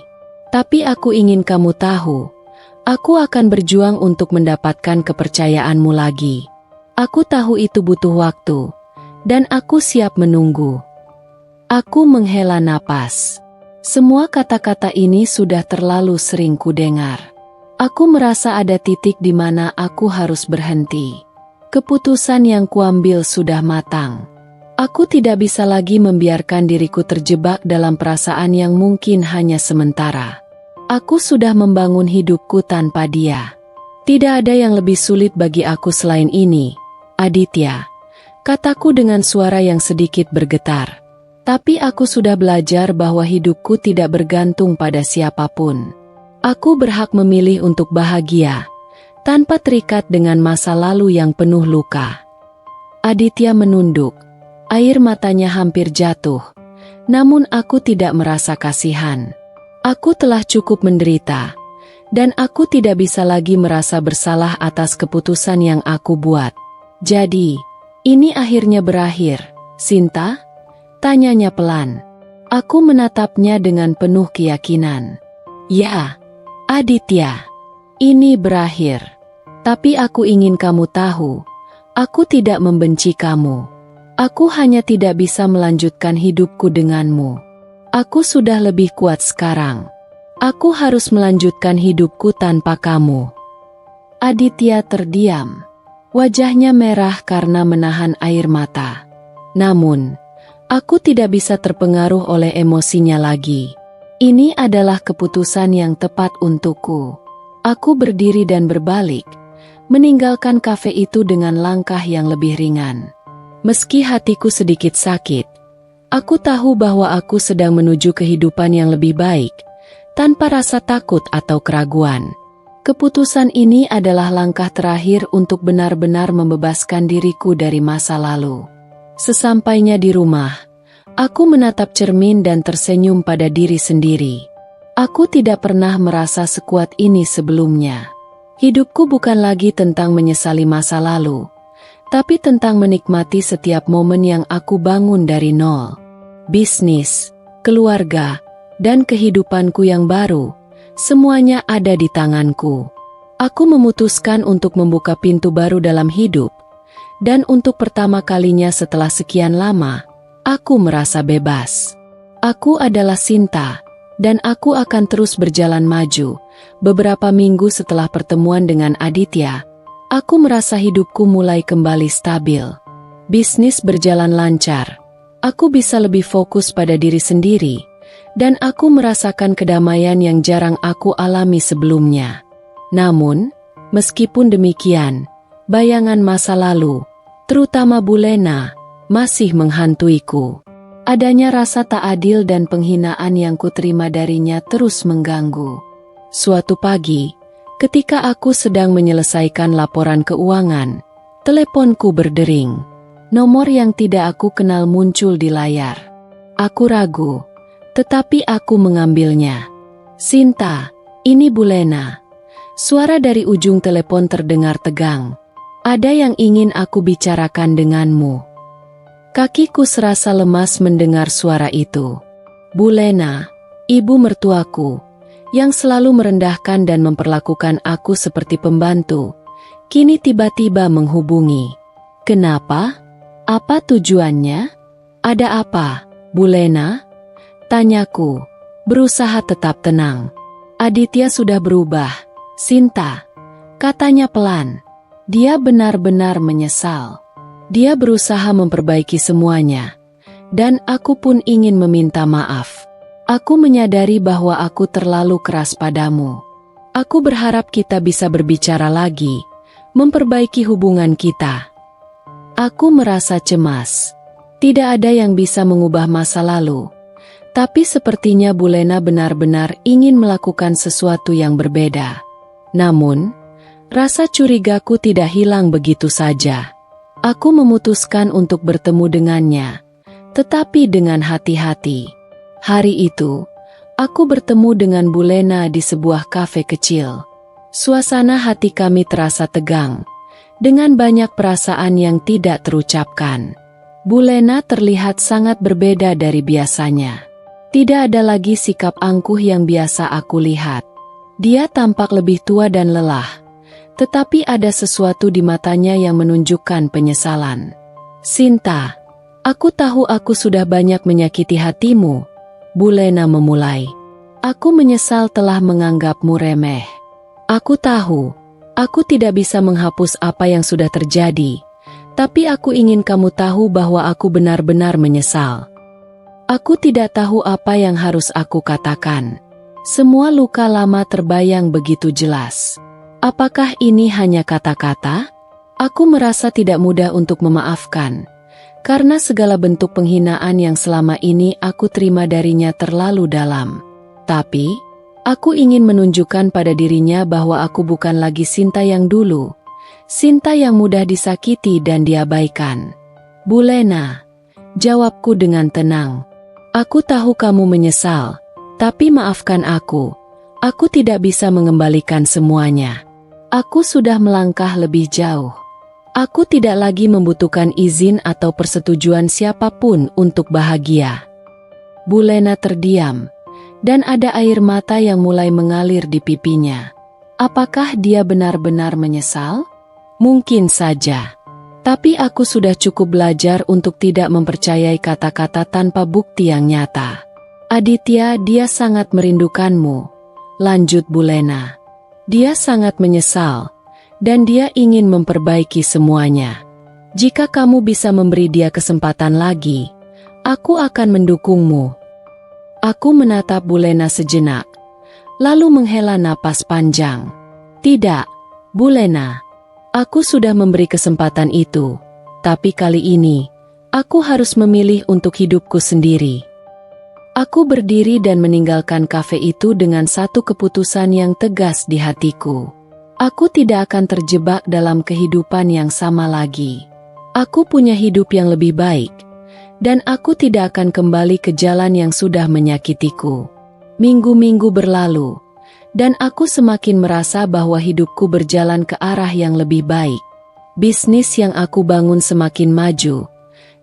Tapi aku ingin kamu tahu, aku akan berjuang untuk mendapatkan kepercayaanmu lagi. Aku tahu itu butuh waktu, dan aku siap menunggu. Aku menghela napas. Semua kata-kata ini sudah terlalu sering kudengar. Aku merasa ada titik di mana aku harus berhenti. Keputusan yang kuambil sudah matang. Aku tidak bisa lagi membiarkan diriku terjebak dalam perasaan yang mungkin hanya sementara. Aku sudah membangun hidupku tanpa dia. Tidak ada yang lebih sulit bagi aku selain ini, Aditya, kataku dengan suara yang sedikit bergetar. Tapi aku sudah belajar bahwa hidupku tidak bergantung pada siapapun. Aku berhak memilih untuk bahagia, tanpa terikat dengan masa lalu yang penuh luka. Aditya menunduk, air matanya hampir jatuh. Namun aku tidak merasa kasihan. Aku telah cukup menderita, dan aku tidak bisa lagi merasa bersalah atas keputusan yang aku buat. Jadi, ini akhirnya berakhir, Sinta? Tanyanya pelan. Aku menatapnya dengan penuh keyakinan. Ya, Aditya, ini berakhir. Tapi aku ingin kamu tahu, Aku tidak membenci kamu. Aku hanya tidak bisa melanjutkan hidupku denganmu. Aku sudah lebih kuat sekarang. Aku harus melanjutkan hidupku tanpa kamu. Aditya terdiam. Wajahnya merah karena menahan air mata. Namun, aku tidak bisa terpengaruh oleh emosinya lagi. Ini adalah keputusan yang tepat untukku. Aku berdiri dan berbalik, meninggalkan kafe itu dengan langkah yang lebih ringan. Meski hatiku sedikit sakit, aku tahu bahwa aku sedang menuju kehidupan yang lebih baik, tanpa rasa takut atau keraguan. Keputusan ini adalah langkah terakhir untuk benar-benar membebaskan diriku dari masa lalu. Sesampainya di rumah, aku menatap cermin dan tersenyum pada diri sendiri. Aku tidak pernah merasa sekuat ini sebelumnya. Hidupku bukan lagi tentang menyesali masa lalu, tapi tentang menikmati setiap momen yang aku bangun dari nol. Bisnis, keluarga, dan kehidupanku yang baru, semuanya ada di tanganku. Aku memutuskan untuk membuka pintu baru dalam hidup, dan untuk pertama kalinya setelah sekian lama, aku merasa bebas. Aku adalah Sinta, dan aku akan terus berjalan maju. Beberapa minggu setelah pertemuan dengan Aditya, aku merasa hidupku mulai kembali stabil. Bisnis berjalan lancar. Aku bisa lebih fokus pada diri sendiri, dan aku merasakan kedamaian yang jarang aku alami sebelumnya. Namun, meskipun demikian, bayangan masa lalu, terutama Bu Lena, masih menghantuiku. Adanya rasa tak adil dan penghinaan yang kuterima darinya terus mengganggu. Suatu pagi, ketika aku sedang menyelesaikan laporan keuangan, teleponku berdering. Nomor yang tidak aku kenal muncul di layar. Aku ragu, tetapi aku mengambilnya. "Sinta, ini Bu Lena." Suara dari ujung telepon terdengar tegang. "Ada yang ingin aku bicarakan denganmu." Kakiku serasa lemas mendengar suara itu. Bu Lena, ibu mertuaku, yang selalu merendahkan dan memperlakukan aku seperti pembantu, kini tiba-tiba menghubungi. "Kenapa? Apa tujuannya? Ada apa, Bu Lena?" tanyaku, berusaha tetap tenang. "Aditya sudah berubah, Sinta," katanya pelan. "Dia benar-benar menyesal. Dia berusaha memperbaiki semuanya, dan aku pun ingin meminta maaf. Aku menyadari bahwa aku terlalu keras padamu. Aku berharap kita bisa berbicara lagi, memperbaiki hubungan kita." Aku merasa cemas. Tidak ada yang bisa mengubah masa lalu, tapi sepertinya Bu Lena benar-benar ingin melakukan sesuatu yang berbeda. Namun, rasa curigaku tidak hilang begitu saja. Aku memutuskan untuk bertemu dengannya, tetapi dengan hati-hati. Hari itu, aku bertemu dengan Bu Lena di sebuah kafe kecil. Suasana hati kami terasa tegang, dengan banyak perasaan yang tidak terucapkan. Bu Lena terlihat sangat berbeda dari biasanya. Tidak ada lagi sikap angkuh yang biasa aku lihat. Dia tampak lebih tua dan lelah, tetapi ada sesuatu di matanya yang menunjukkan penyesalan. "Sinta, aku tahu aku sudah banyak menyakiti hatimu," Bu Lena memulai. "Aku menyesal telah menganggapmu remeh. Aku tahu, aku tidak bisa menghapus apa yang sudah terjadi, tapi aku ingin kamu tahu bahwa aku benar-benar menyesal. Aku tidak tahu apa yang harus aku katakan. Semua luka lama terbayang begitu jelas. Apakah ini hanya kata-kata? Aku merasa tidak mudah untuk memaafkan, karena segala bentuk penghinaan yang selama ini aku terima darinya terlalu dalam. Tapi, aku ingin menunjukkan pada dirinya bahwa aku bukan lagi Sinta yang dulu, Sinta yang mudah disakiti dan diabaikan." "Bu Lena," jawabku dengan tenang. "Aku tahu kamu menyesal, tapi maafkan aku. Aku tidak bisa mengembalikan semuanya. Aku sudah melangkah lebih jauh. Aku tidak lagi membutuhkan izin atau persetujuan siapapun untuk bahagia." Bu Lena terdiam, dan ada air mata yang mulai mengalir di pipinya. Apakah dia benar-benar menyesal? Mungkin saja. Tapi aku sudah cukup belajar untuk tidak mempercayai kata-kata tanpa bukti yang nyata. Aditya, dia sangat merindukanmu, lanjut Bulena. Dia sangat menyesal, dan dia ingin memperbaiki semuanya. Jika kamu bisa memberi dia kesempatan lagi, aku akan mendukungmu. Aku menatap Bulena sejenak, lalu menghela napas panjang. Tidak, Bulena. Aku sudah memberi kesempatan itu, tapi kali ini, aku harus memilih untuk hidupku sendiri. Aku berdiri dan meninggalkan kafe itu dengan satu keputusan yang tegas di hatiku. Aku tidak akan terjebak dalam kehidupan yang sama lagi. Aku punya hidup yang lebih baik, dan aku tidak akan kembali ke jalan yang sudah menyakitiku. Minggu-minggu berlalu, dan aku semakin merasa bahwa hidupku berjalan ke arah yang lebih baik. Bisnis yang aku bangun semakin maju,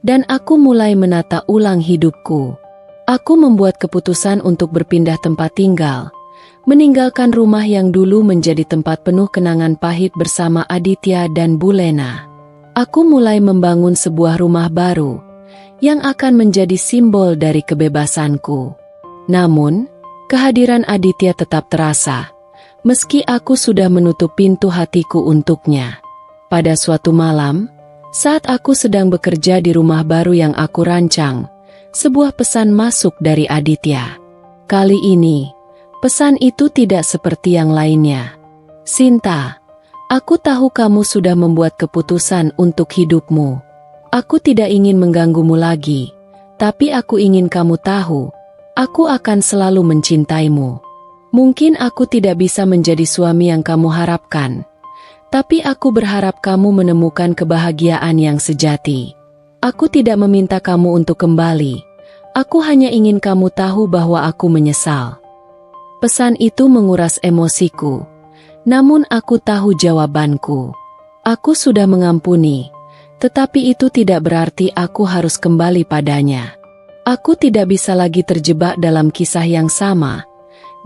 dan aku mulai menata ulang hidupku. Aku membuat keputusan untuk berpindah tempat tinggal, meninggalkan rumah yang dulu menjadi tempat penuh kenangan pahit bersama Aditya dan Bulena. Aku mulai membangun sebuah rumah baru, yang akan menjadi simbol dari kebebasanku. Namun, kehadiran Aditya tetap terasa, meski aku sudah menutup pintu hatiku untuknya. Pada suatu malam, saat aku sedang bekerja di rumah baru yang aku rancang, sebuah pesan masuk dari Aditya. Kali ini, pesan itu tidak seperti yang lainnya. Sinta, aku tahu kamu sudah membuat keputusan untuk hidupmu. Aku tidak ingin mengganggumu lagi, tapi aku ingin kamu tahu, aku akan selalu mencintaimu. Mungkin aku tidak bisa menjadi suami yang kamu harapkan, tapi aku berharap kamu menemukan kebahagiaan yang sejati. Aku tidak meminta kamu untuk kembali. Aku hanya ingin kamu tahu bahwa aku menyesal. Pesan itu menguras emosiku, namun aku tahu jawabanku. Aku sudah mengampuni, tetapi itu tidak berarti aku harus kembali padanya. Aku tidak bisa lagi terjebak dalam kisah yang sama,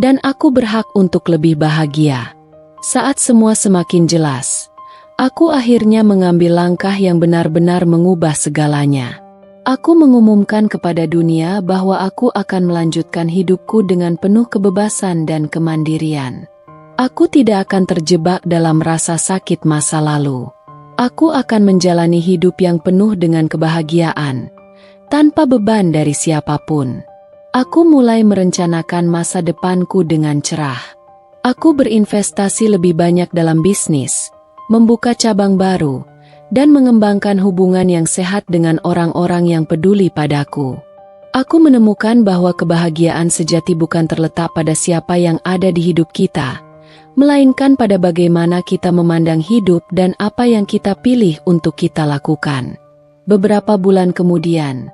dan aku berhak untuk lebih bahagia. Saat semua semakin jelas, aku akhirnya mengambil langkah yang benar-benar mengubah segalanya. Aku mengumumkan kepada dunia bahwa aku akan melanjutkan hidupku dengan penuh kebebasan dan kemandirian. Aku tidak akan terjebak dalam rasa sakit masa lalu. Aku akan menjalani hidup yang penuh dengan kebahagiaan, tanpa beban dari siapapun. Aku mulai merencanakan masa depanku dengan cerah. Aku berinvestasi lebih banyak dalam bisnis, membuka cabang baru, dan mengembangkan hubungan yang sehat dengan orang-orang yang peduli padaku. Aku menemukan bahwa kebahagiaan sejati bukan terletak pada siapa yang ada di hidup kita, melainkan pada bagaimana kita memandang hidup dan apa yang kita pilih untuk kita lakukan. Beberapa bulan kemudian,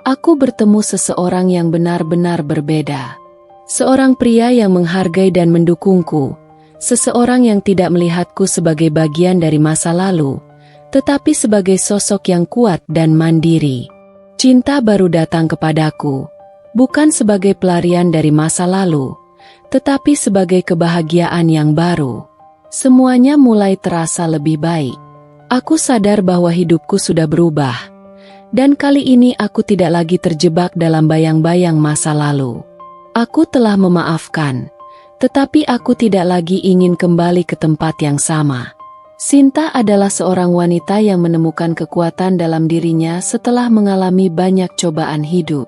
aku bertemu seseorang yang benar-benar berbeda. Seorang pria yang menghargai dan mendukungku, seseorang yang tidak melihatku sebagai bagian dari masa lalu, tetapi sebagai sosok yang kuat dan mandiri. Cinta baru datang kepadaku, bukan sebagai pelarian dari masa lalu, tetapi sebagai kebahagiaan yang baru. Semuanya mulai terasa lebih baik. Aku sadar bahwa hidupku sudah berubah, dan kali ini aku tidak lagi terjebak dalam bayang-bayang masa lalu. Aku telah memaafkan, tetapi aku tidak lagi ingin kembali ke tempat yang sama. Sinta adalah seorang wanita yang menemukan kekuatan dalam dirinya setelah mengalami banyak cobaan hidup.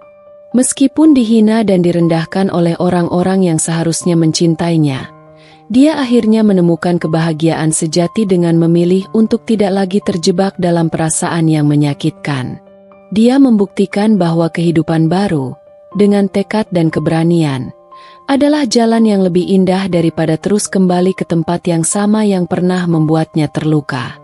Meskipun dihina dan direndahkan oleh orang-orang yang seharusnya mencintainya, dia akhirnya menemukan kebahagiaan sejati dengan memilih untuk tidak lagi terjebak dalam perasaan yang menyakitkan. Dia membuktikan bahwa kehidupan baru, dengan tekad dan keberanian, adalah jalan yang lebih indah daripada terus kembali ke tempat yang sama yang pernah membuatnya terluka.